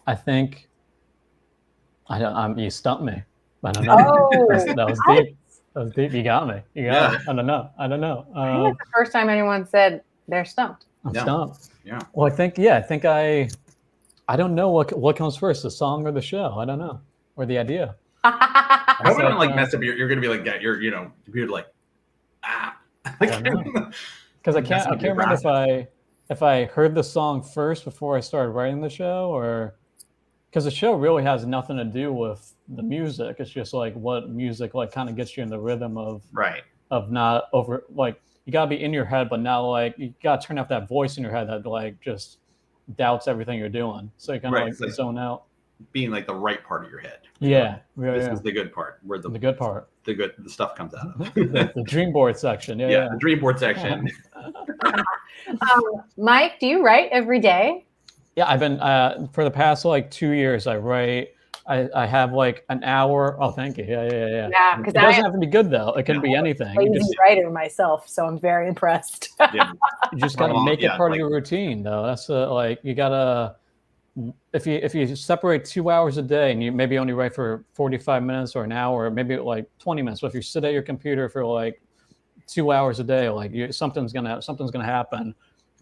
I think. You stumped me. I don't know. Oh, that was deep. That was deep. You got me. You got me. I don't know. I think that's the first time anyone said they're stumped. I'm stumped. Yeah. Well, I don't know what comes first, the song or the show. I don't know, or the idea. I hope I don't like mess up. You're gonna be like that. Your computer like because I can't remember if I heard the song first before I started writing the show, or because the show really has nothing to do with the music. It's just like what music like kind of gets you in the rhythm of not over like you gotta be in your head, but not like you gotta turn off that voice in your head that like just doubts everything you're doing. So you kind of like zone out. Being like the right part of your head. Yeah. This is the good part. Where the good part. The stuff comes out of. the dream board section. Yeah. The dream board section. Mike, do you write every day? Yeah, I've been for the past like 2 years. I write. I have like an hour. Oh, thank you. Yeah. Yeah, because it doesn't have to be good though. It can be anything. I'm a lazy writer myself, so I'm very impressed. You just gotta make it part of your routine, though. That's like you gotta. If you separate 2 hours a day and you maybe only write for 45 minutes or an hour, or maybe like 20 minutes. But if you sit at your computer for like 2 hours a day, like something's gonna happen.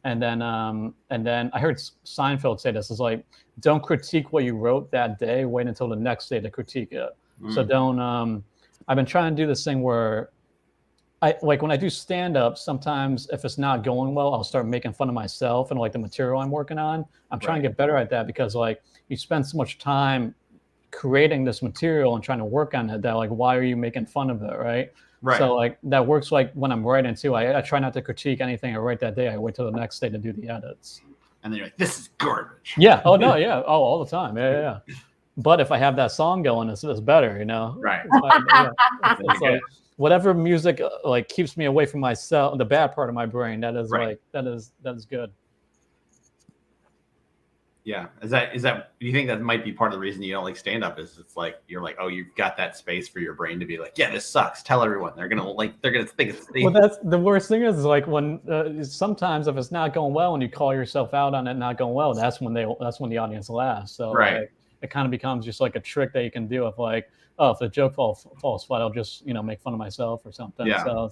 And then I heard Seinfeld say this is like, don't critique what you wrote that day. Wait until the next day to critique it. So don't. I've been trying to do this thing where I like when I do stand up, sometimes if it's not going well, I'll start making fun of myself and like the material I'm working on. I'm trying to get better at that because like you spend so much time creating this material and trying to work on it that like, why are you making fun of it? Right. So like that works like when I'm writing too. I try not to critique anything I write that day. I wait till the next day to do the edits. And then you're like, this is garbage. Yeah. Oh no. Yeah. Oh, all the time. Yeah. But if I have that song going, it's better, you know? Right. It's like, whatever music like keeps me away from myself, the bad part of my brain, that is like that is good. Yeah. Is that? Do you think that might be part of the reason you don't like stand up? Is it's like you're like, oh, you've got that space for your brain to be like, yeah, this sucks. Tell everyone. They're gonna think it's. Well, that's the worst thing is like when sometimes if it's not going well and you call yourself out on it not going well, that's when the audience laughs. So right. Like, it kind of becomes just like a trick that you can do of like, oh, if the joke falls flat, I'll just make fun of myself or something. Yeah. So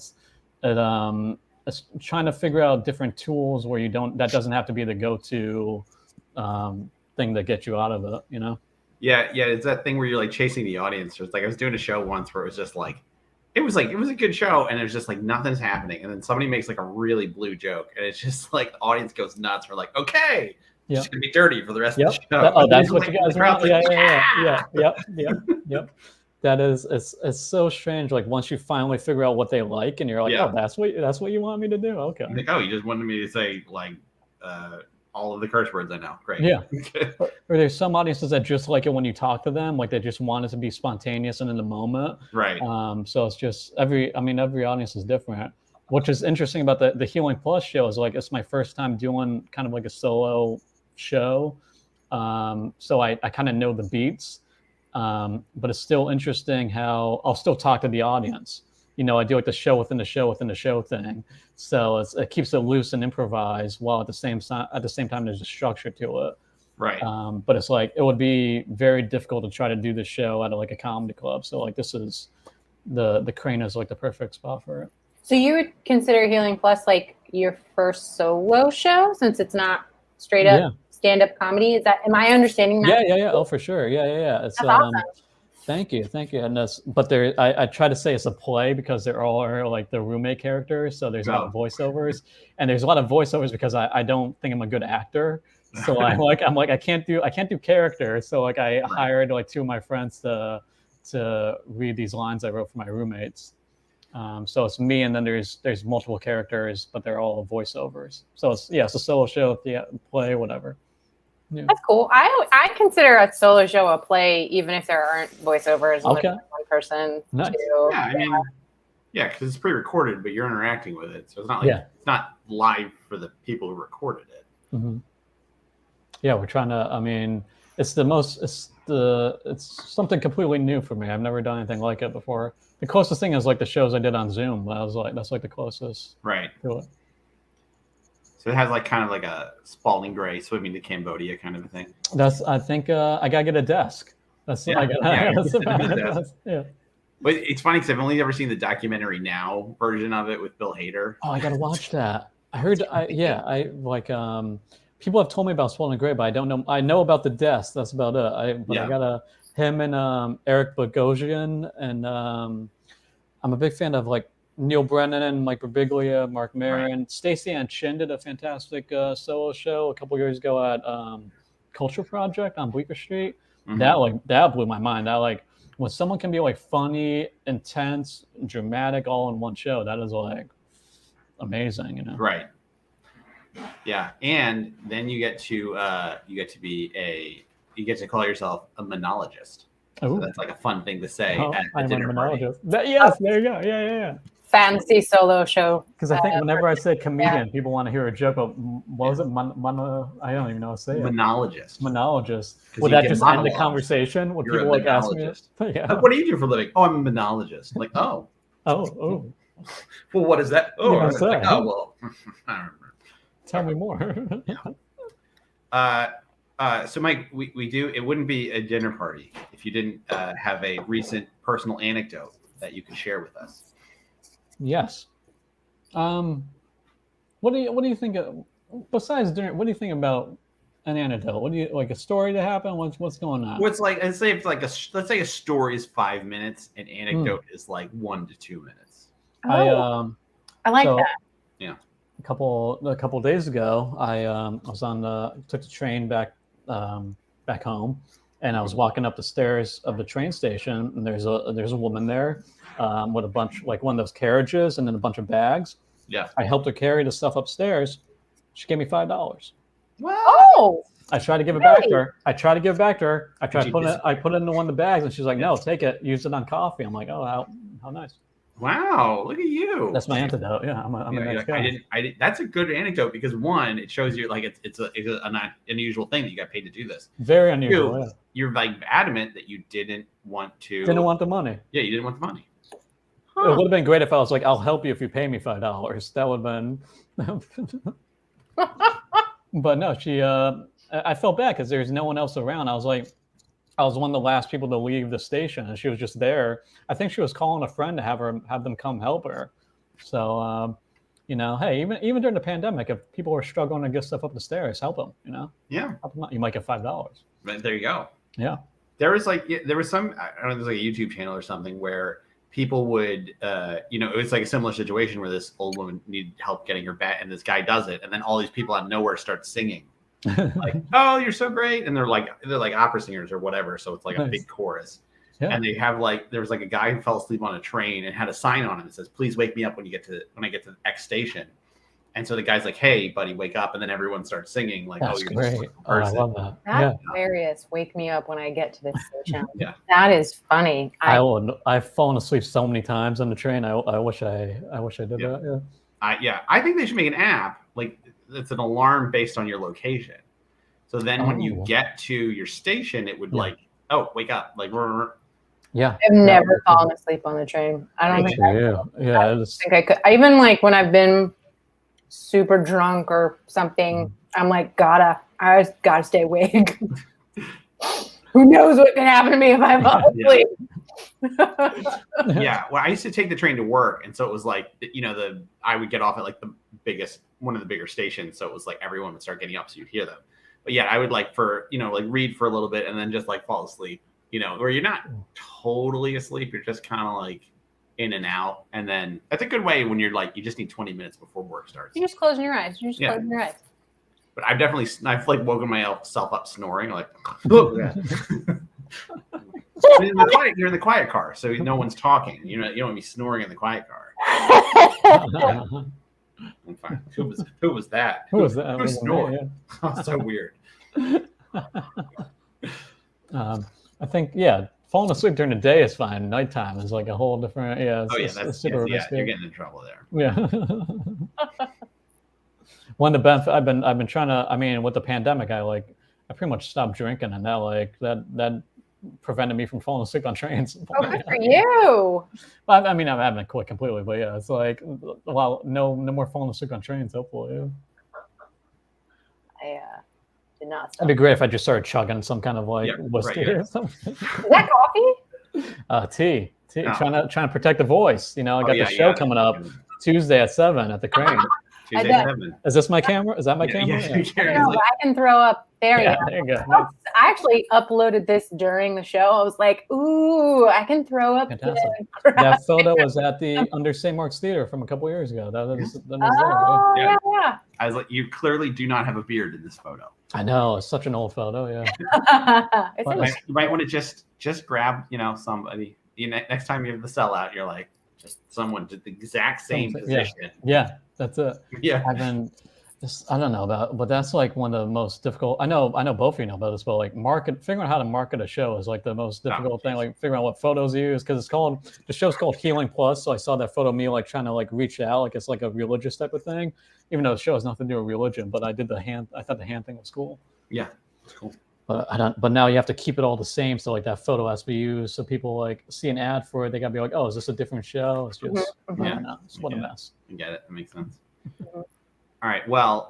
it's trying to figure out different tools where that doesn't have to be the go-to thing that gets you out of it, Yeah, it's that thing where you're like chasing the audience. It's like I was doing a show once where it was just like it was a good show and there's just like nothing's happening, and then somebody makes like a really blue joke and it's just like the audience goes nuts. We're like, okay, it's just gonna be dirty for the rest of the show. That's what you guys want. Yep. That is, it's so strange. Like once you finally figure out what they like, and you're like, oh, that's what you want me to do. Okay. Like, oh, you just wanted me to say like all of the curse words I know. Great. Yeah. Or there's some audiences that just like it when you talk to them, like they just want it to be spontaneous and in the moment. Right. So it's just every audience is different. Which is interesting about the Healing Plus show is like it's my first time doing kind of like a solo show. So I kind of know the beats. But it's still interesting how I'll still talk to the audience. I do like the show within the show within the show thing. So it keeps it loose and improvised while at the same time there's a structure to it. Right. But it's like it would be very difficult to try to do this show at like a comedy club. So like this is the Crane is like the perfect spot for it. So you would consider Healing Plus like your first solo show since it's not straight up stand-up comedy? Am I understanding that? Yeah. Oh, for sure. Yeah. It's, that's awesome. Thank you. And I try to say it's a play because they're all are like the roommate characters. So there's a lot of voiceovers, and there's a lot of voiceovers because I don't think I'm a good actor. So I'm like I can't do characters. So like I hired like two of my friends to read these lines I wrote for my roommates. So it's me, and then there's multiple characters, but they're all voiceovers. So it's a solo show, play, whatever. Yeah. That's cool. I consider a solo show a play, even if there aren't voiceovers. Okay. One person. Nice. Too. Yeah, I mean, because it's pre-recorded, but you're interacting with it, so it's not like it's not live for the people who recorded it. Mm-hmm. Yeah, we're trying to. I mean, it's something completely new for me. I've never done anything like it before. The closest thing is like the shows I did on Zoom. That's like the closest. Right. To it. So it has like kind of like a Spalding Gray swimming to Cambodia kind of a thing. I think I gotta get a desk. But it's funny because I've only ever seen the documentary now version of it with Bill Hader. Oh, I gotta watch that. I heard. People have told me about Spalding Gray, but I don't know. I know about the desk. That's about it. I got him and Eric Bogosian, and I'm a big fan of like Neil Brennan, Mike Birbiglia, Mark Maron. Right. Stacey Ann Chin did a fantastic solo show a couple years ago at Culture Project on Bleecker Street. Mm-hmm. That blew my mind. That like when someone can be like funny, intense, dramatic all in one show, that is like amazing, Right. Yeah, and then you get to call yourself a monologist. So that's like a fun thing to say at a dinner party. Yes, there you go. Yeah. Fancy solo show. Because I think whenever I say comedian, people want to hear a joke. But what was it? I don't even know how to say it. Monologist. Would that just end the conversation? Would people like ask me? Yeah. What do you do for a living? Oh, I'm a monologist. Like, oh. Oh. Well, what is that? Oh, well. I don't remember. Tell me more. So Mike, we do. It wouldn't be a dinner party if you didn't have a recent personal anecdote that you could share with us. Yes. What do you think? Besides dinner, what do you think about an anecdote? What do you like? A story to happen? What's going on? What's like? Let's say a story is 5 minutes, an anecdote is like 1 to 2 minutes. I like that. Yeah. A couple days ago, I was took the train back home, and I was walking up the stairs of the train station, and there's a woman there with a bunch, like one of those carriages, and then a bunch of bags. Yeah. I helped her carry the stuff upstairs. She gave me $5. What? Oh. I tried to give it back to her. I tried to put it into one of the bags, and she's like, "No, take it. Use it on coffee." I'm like, "Oh, how nice." Wow, look at you. That's my antidote. Yeah, I'm a nice guy. I didn't. That's a good anecdote because one, it shows you like it's an unusual thing that you got paid to do this. Very unusual. Two, yeah. You're like adamant that you didn't want to. Didn't want the money. Yeah, you didn't want the money. It would have been great if I was like, I'll help you if you pay me $5. That would have been. But no, she. I felt bad because there's no one else around. I was one of the last people to leave the station, and she was just there. I think she was calling a friend to have them come help her. So, hey, even during the pandemic, if people were struggling to get stuff up the stairs, help them. Yeah, help them out. You might get $5. But there you go. Yeah, there was some. I don't know, there's like a YouTube channel or something where people would, it was like a similar situation where this old woman needed help getting her back, and this guy does it, and then all these people out of nowhere start singing. Like, oh, you're so great, and they're like opera singers or whatever, so it's like a big chorus. Yeah. And they have there was like a guy who fell asleep on a train and had a sign on it that says, "Please wake me up when I get to the X station." And so the guy's like, "Hey, buddy, wake up!" And then everyone starts singing like, That's "Oh, you're great! I love that." That's hilarious. Wake me up when I get to this station. Yeah, that is funny. I've fallen asleep so many times on the train. I wish I did that. Yeah. I think they should make an app like it's an alarm based on your location. So then when you get to your station, it would like, oh, wake up. Like, yeah. I've never fallen asleep on the train. I don't think I could. Even like when I've been super drunk or something, I'm like, I just gotta stay awake. Who knows what can happen to me if I fall asleep? Yeah. Well, I used to take the train to work, and so it was like, I would get off at like one of the bigger stations, so it was like everyone would start getting up, so you'd hear them. But yeah, I would read for a little bit and then just like fall asleep, where you're not totally asleep, you're just kind of like in and out, and then that's a good way when you're like you just need 20 minutes before work starts. You're just closing your eyes. Closing your eyes. But I've like woken myself up snoring like. You're in the quiet car, so no one's talking. You don't want to be snoring in the quiet car. I'm fine. Who was that? Who was that? Who snored? Yeah. Oh, so weird. I think falling asleep during the day is fine. Nighttime is like a whole different. It's super risky. You're getting in trouble there. Yeah. One of the benefits I've been trying to. I mean, with the pandemic, I pretty much stopped drinking, and that prevented me from falling asleep on trains. Oh, good for you. I mean, I haven't quit completely, but yeah, it's like, well, no more falling asleep on trains, hopefully. Yeah. I did not. It'd be great if I just started chugging some kind of whiskey or something. Is that coffee? Tea. Trying to protect the voice. I got the show coming up Tuesday at 7 at the Crane. Tuesday at 7. Is this my camera? Is that my camera? Yeah. I can throw up. There you go. There you go. I actually uploaded this during the show. I was like, ooh, I can throw up. That photo was at the Under St. Mark's Theater from a couple years ago. That was there. Yeah. I was like, you clearly do not have a beard in this photo. I know, it's such an old photo. Yeah. You might want to just grab, somebody. Next time you have the sellout, you're like, just someone did the exact same position. Yeah, that's it. Yeah. I don't know about, but that's like one of the most difficult. I know both of you know about this, but like figuring out how to market a show is like the most difficult thing. Like figuring out what photos to use, because the show's called Healing Plus. So I saw that photo of me like trying to like reach out, like it's like a religious type of thing, even though the show has nothing to do with religion. But I thought the hand thing was cool. Yeah, it's cool. But now you have to keep it all the same. So like that photo has to be used. So people like see an ad for it, they gotta be like, oh, is this a different show? It's just I don't know. It's what a mess. You get it. That makes sense. All right. Well,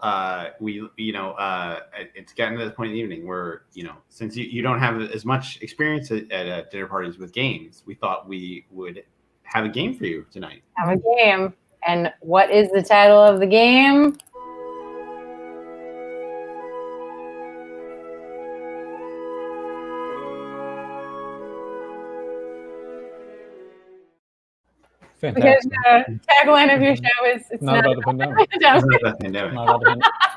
it's getting to the point in the evening where, since you don't have as much experience at dinner parties with games, we thought we would have a game for you tonight. Have a game. And what is the title of the game? Fantastic. Because the tagline of your show is it's not about the pandemic. It's not about the pandemic.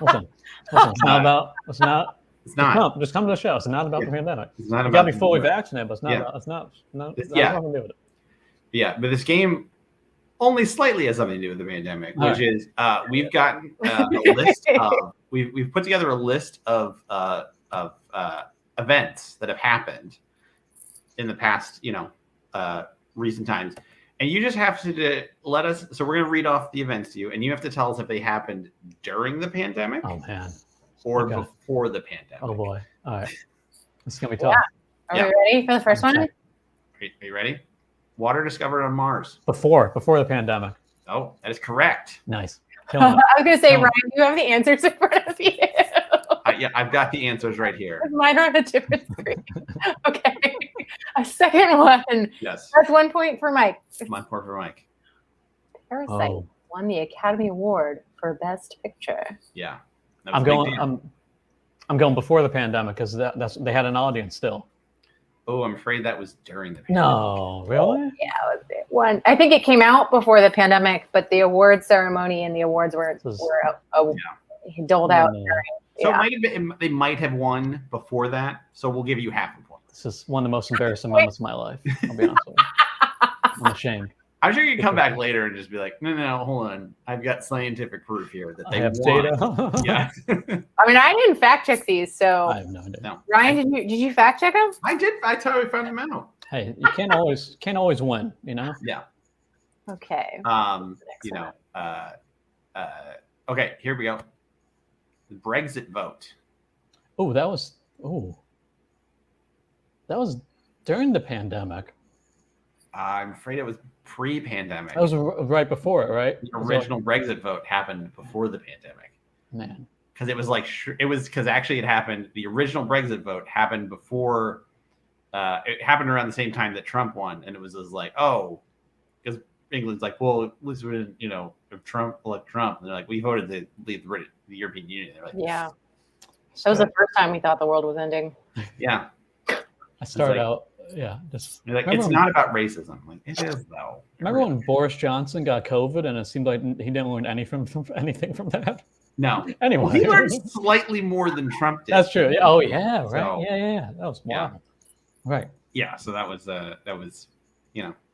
Listen, it's not. It's not. Just come to the show. It's not about the pandemic. It's not you about. Got to be fully vaccinated, but it's not. Yeah. About, it's not. No. It's nothing to do with it. Yeah, but this game only slightly has something to do with the pandemic, which is we've gotten a list of we've put together a list of events that have happened in the past, recent times. And you just have to let us. So we're going to read off the events to you, and you have to tell us if they happened during the pandemic. Oh man. Or before the pandemic. Oh boy. All right. This is gonna be tough. Yeah. Are we ready for the first one? Are you ready? Water discovered on Mars. Before the pandemic. Oh, that is correct. Nice. I was gonna say, Ryan, you have the answers in front of you. Yeah, I've got the answers right here. Mine are on a different screen. Okay. A second one. Yes. That's 1 point for Mike. 1 point for Mike. Parasite won the Academy Award for Best Picture. Yeah. I'm going before the pandemic because they had an audience still. Oh, I'm afraid that was during the pandemic. No, really? Yeah, it one. I think it came out before the pandemic, but the award ceremony and the awards were doled out. So they might have won before that. So we'll give you half a point. This is one of the most embarrassing moments of my life. I'll be honest with you. I'm ashamed. I'm sure you can come back later and just be like, no, hold on. I've got scientific proof here that they have won. data. Yeah. I mean, I didn't fact check these, so I have no idea. No. Ryan, did you fact check them? I did. I totally found them out. Hey, you can't always win, you know? Yeah. Okay. Okay, here we go. The Brexit vote. That was during the pandemic. I'm afraid it was pre-pandemic. That was right before it, right? The original Brexit vote happened before the pandemic. Man. Because because actually it happened. The original Brexit vote happened before. It happened around the same time that Trump won, and it was just like, because England's like, well, at least we didn't, if Trump elect Trump, and they're like, we voted to leave the European Union. They're like, yeah, that was the first time we thought the world was ending. Yeah, I started out. Yeah, just it's not about racism. Like it is though. Remember when Boris Johnson got COVID and it seemed like he didn't learn anything from that? No. Anyway, well, he learned slightly more than Trump did. That's true. Oh yeah, right. So, yeah. That was wild. Yeah. Right. Yeah. So that was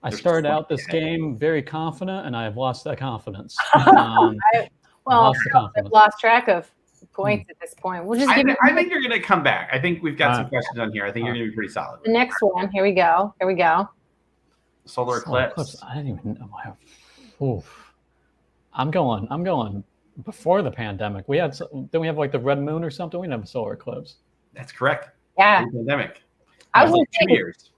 I started out this game very confident, and I have lost that confidence. I've lost track of points at this point. We'll just I think you're going to come back. I think we've got some questions on here. I think you're going to be pretty solid. The next one. Here we go. Solar eclipse. I didn't even know. I'm going before the pandemic. Didn't we have like the red moon or something? We didn't have a solar eclipse. That's correct. Yeah. Pandemic. I was like 2 years.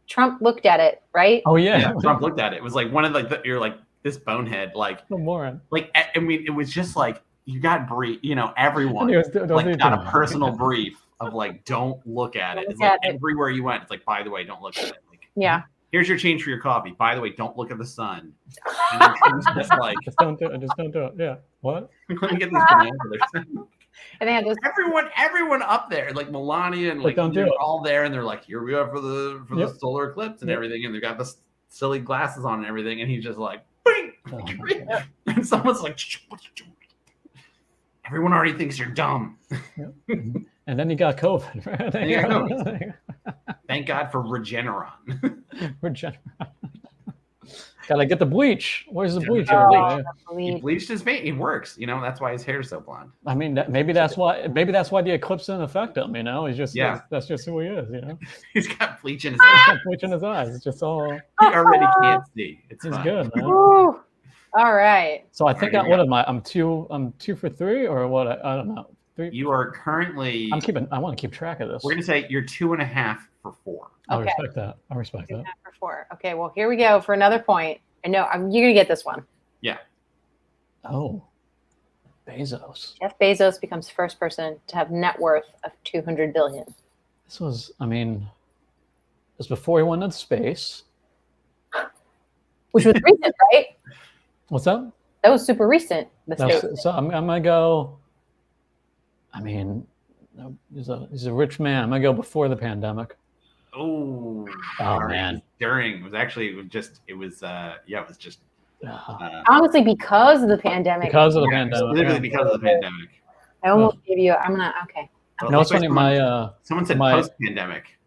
Trump looked at it, right? Oh yeah. Trump looked at it. It was like one of you're like this bonehead, like no moron. Like I mean, it was just like you got brief. Everyone got a personal brief of like, don't look at it. It's like everywhere you went. It's like, by the way, don't look at it. Like, yeah. Here's your change for your coffee. By the way, don't look at the sun. And then it was just like, just don't do it. Just don't do it. Yeah. What? Let me get these bananas. And they had those everyone up there, like Melania and like they're all there, and they're like, here we are for the solar eclipse and everything, and they got the silly glasses on and everything, and he's just like, bing! And someone's like, what are you doing? Everyone already thinks you're dumb. And then he got COVID. Right? Thank God for Regeneron. Regeneron. Gotta get the bleach. Where's the bleach? He bleached his face. It works. That's why his hair is so blonde. I mean, maybe that's why the eclipse didn't affect him. He's just that's just who he is. He's got bleach in his eyes. Bleach in his eyes. It's just all. He already can't see. It's good, man. Ooh. All right. So I think what am I? I'm 2 for 3 or what? I don't know. 3. You are currently. I want to keep track of this. We're gonna say you're 2.5 for 4. I respect that. 2.5 for 4. Okay. Well, here we go for another point. I know you're gonna get this one. Yeah. Oh. Bezos. Jeff Bezos becomes first person to have net worth of $200 billion. This was before he went into space. Which was recent, right? What's that? That was super recent. So I'm gonna go. I mean, he's a rich man. I'm gonna go before the pandemic. Oh man! It was just. Honestly, because of the pandemic. Literally because of the pandemic. I almost gave you. I'm gonna. Okay. No, it's funny. Someone said post-pandemic.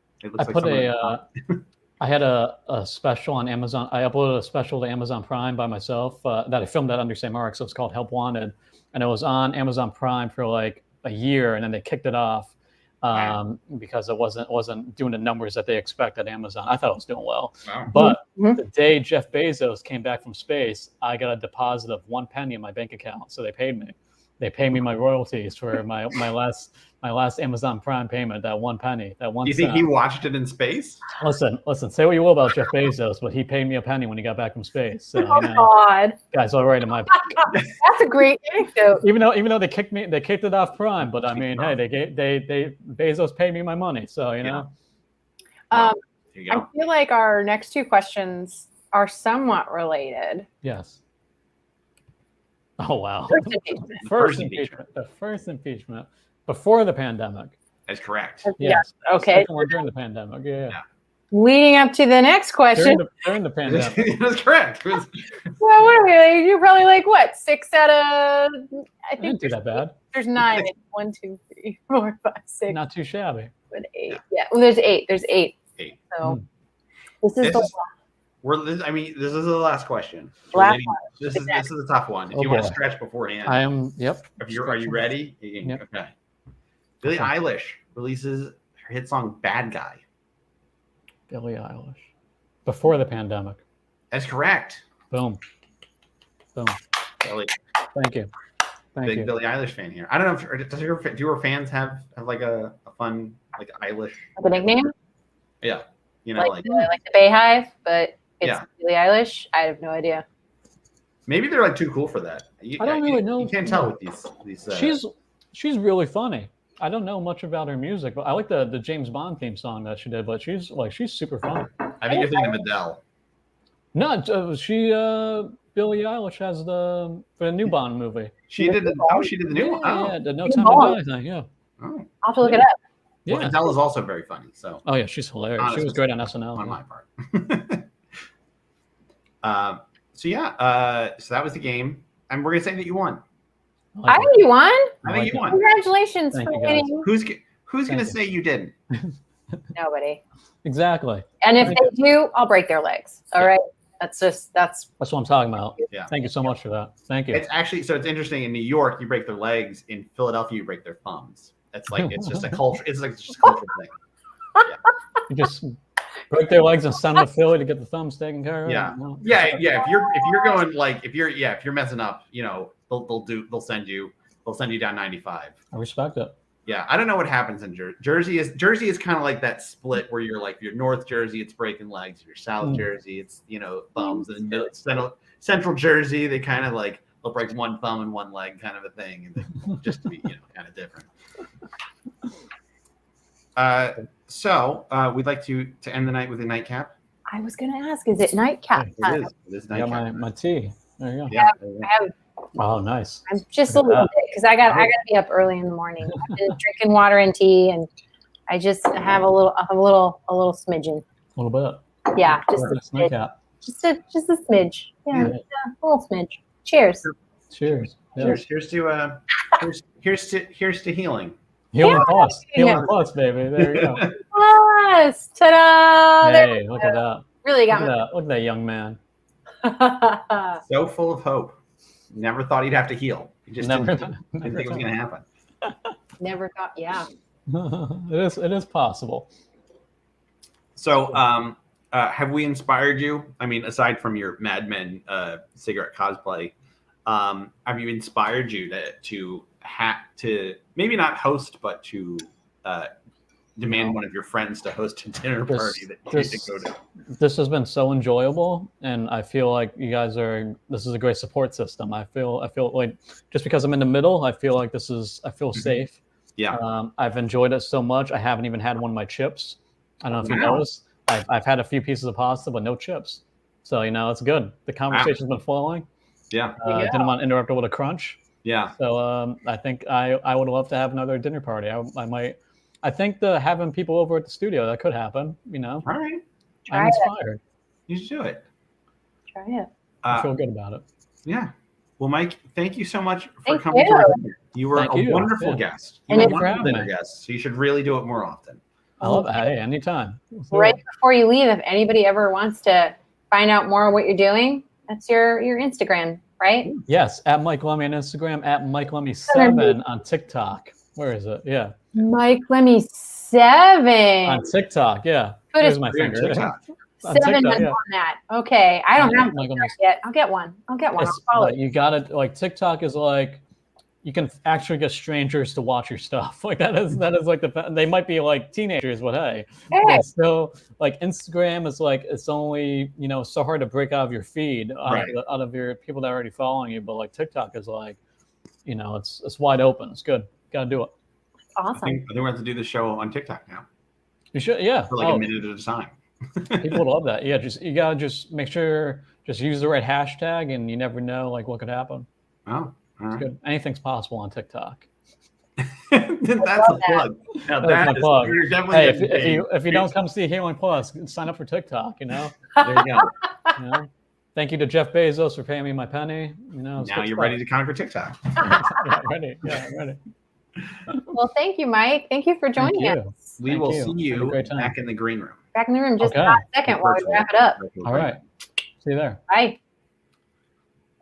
I had a special on Amazon. I uploaded a special to Amazon Prime by myself that I filmed that under St. Mark's. So it's called Help Wanted, and it was on Amazon Prime for like a year, and then they kicked it off because it wasn't doing the numbers that they expect at Amazon. I thought it was doing well, but the day Jeff Bezos came back from space, I got a deposit of 1 penny in my bank account. So they paid me. They paid me my royalties for my last Amazon Prime payment. That 1 penny. That 1 You cent. think he watched it in space? Listen. Say what you will about Jeff Bezos, but he paid me a penny when he got back from space. So, God, guys, all right in my. that's a great anecdote. Even though they kicked it off Prime, but I mean, hey, they Bezos paid me my money, so you know. I feel like our next 2 questions are somewhat related. Yes. Oh wow. First impeachment. The first impeachment before the pandemic. That's correct. Yes. Okay. The second one during the pandemic. Yeah. Leading up to the next question. During the pandemic. That's correct. Well, what are we like? You're probably like what? 6 out of I think didn't do that bad. There's 9. 1, 2, 3, 4, 5, 6. Not too shabby. 8. Yeah. Well, there's 8. There's 8. 8. So this is this is the last question. Last one. This is a tough one. If you want to stretch beforehand, I am. Yep. Are you ready? Yep. Okay. Billie Eilish releases her hit song "Bad Guy." Billie Eilish. Before the pandemic. That's correct. Boom. Billie. Thank you. Big Billie Eilish fan here. I don't know if do your fans have like a fun like Eilish the nickname. Yeah, like the Bayhive, but it's Billie Eilish. I have no idea. Maybe they're like too cool for that. I don't really know. You can't tell with these. She's really funny. I don't know much about her music, but I like the James Bond theme song that she did. But she's super funny. I think you're thinking of Adele. No, Billie Eilish has for the new Bond movie. She did the new one. Yeah, the No Time to Die thing. Yeah. Oh. I'll have to look it up. Well, Yeah. Adele is also very funny. So. Oh yeah, she's hilarious. Honestly, she was great on SNL. On my part. So that was the game, and we're gonna say that you won. I think you won. I think you won. Congratulations for winning. Who's gonna say you didn't? Nobody. Exactly. And if they do, I'll break their legs. All right. That's what I'm talking about. Yeah. Thank you so much for that. Thank you. It's actually it's interesting. In New York, you break their legs. In Philadelphia, you break their thumbs. It's just a culture. It's like just a cultural thing. Yeah. You just break their legs and send them to Philly to get the thumbs taken care of. Yeah. No. Yeah. If you're going like if you're messing up, they'll send you down 95. I respect it. Yeah, I don't know what happens in Jersey. Jersey is kind of like that split where you're like, if you're North Jersey, it's breaking legs. If you're South Jersey, it's thumbs. And Central Jersey, they kind of like they'll break one thumb and one leg, kind of a thing, and just to be kind of different. So we'd like to end the night with a nightcap. I was going to ask, is it nightcap time? It is I got my tea. There you go. Yeah. I have. Oh, nice. I'm just a little bit because I got to be up early in the morning. I've been drinking water and tea, and I just have a little smidgen. A little bit. Yeah, just a smidge. Just a smidge. Yeah, a little smidge. Cheers. Cheers. Yeah. Here's to healing. Healing plus. Healing plus, baby. There you go. Plus. Ta-da! Hey, look at that. Really got Look at that young man. So full of hope. Never thought he'd have to heal. He just didn't think it was going to happen. Never thought, yeah. It is possible. So, have we inspired you? I mean, aside from your Mad Men cigarette cosplay, have you inspired you to maybe not host, but to demand one of your friends to host a dinner party that you need to go to? This has been so enjoyable, and I feel like you guys this is a great support system. I feel like just because I'm in the middle, I feel like I feel safe. Yeah. I've enjoyed it so much. I haven't even had one of my chips. I don't know if you noticed. I've had a few pieces of pasta, but no chips. So, it's good. The conversation's been flowing. Yeah. Didn't want to interrupt it with a crunch. Yeah. So I think I would love to have another dinner party. I might. I think having people over at the studio, that could happen. All right. I'm inspired. You should do it. Try it. I feel good about it. Yeah. Well, Mike, thank you so much for coming to our dinner. You were a wonderful guest. You were a wonderful dinner guest. So you should really do it more often. I love it. Hey, anytime. Right before you leave, if anybody ever wants to find out more what you're doing, that's your Instagram, right? Yes, at Mike Lemme on Instagram, at Mike Lemme 7 on TikTok. Where is it? Yeah. Mike Lemme 7 on TikTok. Yeah. Here's my finger. On 7 TikTok, months yeah. on that. Okay, I don't have my TikTok goodness. yet. I'll get one. I'll follow But you gotta like TikTok is like you can actually get strangers to watch your stuff. Like that is like they might be like teenagers, but hey, Hey. it's still like Instagram is like it's only so hard to break out of your feed out of your people that are already following you. But like TikTok is like it's wide open. It's good. Gotta do it. Awesome. I think we have to do the show on TikTok now. You should, yeah. For like a minute at a time. People would love that. Yeah, you gotta just make sure use the right hashtag, and you never know like what could happen. Oh. All right. Good. Anything's possible on TikTok. That's a plug. Now That's my plug. You're definitely hey, if you don't come see Healing Plus, sign up for TikTok. There you go. Thank you to Jeff Bezos for paying me my penny. Now you're ready to conquer TikTok. Yeah, ready. Well, thank you, Mike. Thank you for joining us. We will see you back in the green room. Back in the room just a second while we wrap it up. All right. See you there. Bye.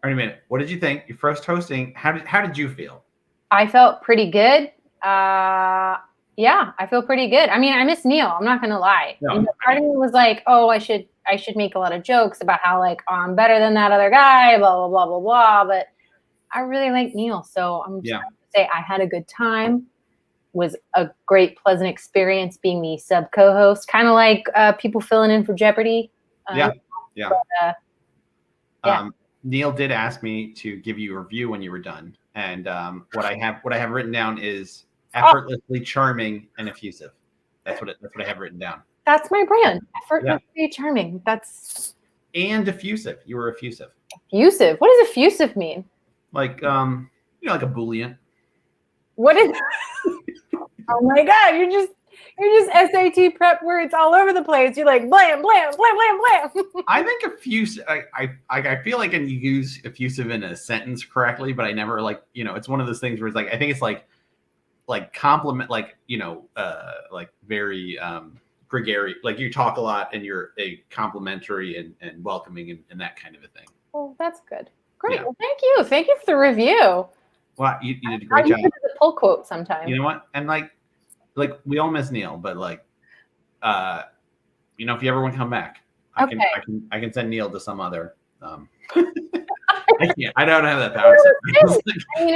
All right, a minute. What did you think? Your first hosting, how did you feel? I felt pretty good. Yeah, I feel pretty good. I mean, I miss Neil. I'm not gonna lie. No. Part of me was like, oh, I should make a lot of jokes about how like, oh, I'm better than that other guy, blah blah blah blah blah. But I really like Neil, so I'm just gonna say I had a good time. Was a great, pleasant experience being the sub co-host, kind of like people filling in for Jeopardy. Yeah. Yeah. Neil did ask me to give you a review when you were done, and what I have written down is effortlessly charming and effusive. That's what I have written down. That's my brand. Effortlessly charming. And effusive. You were effusive. Effusive. What does effusive mean? Like like a Boolean. What is? Oh my God! You're just SAT prep words all over the place. You're like blam blam blam blam blam. I think effusive. I feel like I can use effusive in a sentence correctly, but I never it's one of those things where it's like I think it's like compliment, like very gregarious. Like you talk a lot and you're a complimentary and welcoming and that kind of a thing. Well, that's good. Great. Yeah. Well, thank you. Thank you for the review. Well, you did a great job. I use the pull quote sometime. You know what? And like we all miss Neil, but if you ever want to come back, I can send Neil to some other. I can't. I don't have that power. I mean,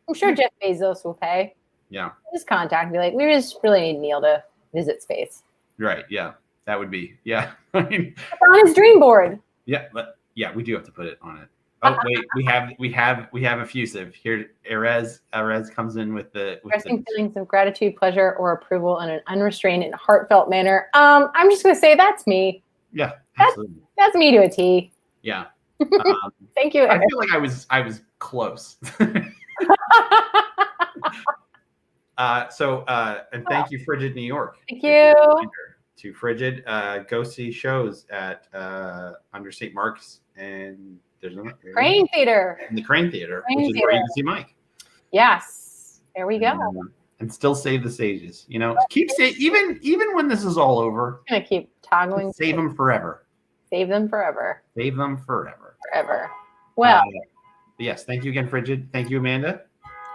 I'm sure Jeff Bezos will pay. Yeah. Just contact me. Like, we just really need Neil to visit space. Right. Yeah. That would be. Yeah. I mean, it's on his dream board. Yeah, but we do have to put it on it. Oh wait, we have effusive here. Erez comes in with expressing feelings of gratitude, pleasure, or approval in an unrestrained and heartfelt manner. I'm just gonna say that's me. Yeah, absolutely. That's me to a T. Yeah. Thank you. I feel like I was close. And thank you, Frigid New York. Thank you. To Frigid, go see shows at under St. Mark's and there's Crane Theater. In the Crane Theater, which is where you can see Mike. Yes, there we go. And still save the stages. Keep even when this is all over. I'm gonna keep toggling. Save them forever. Save them forever. Save them forever. Forever. Well. Yes. Thank you again, Frigid. Thank you, Amanda.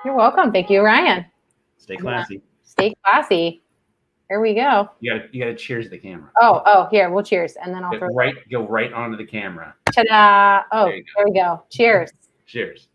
You're welcome. Thank you, Ryan. Stay classy. Stay classy. Here we go. You gotta cheers the camera. Oh, here, we'll cheers. And then I'll go right onto the camera. Ta-da. Oh, there we go. Cheers. Cheers.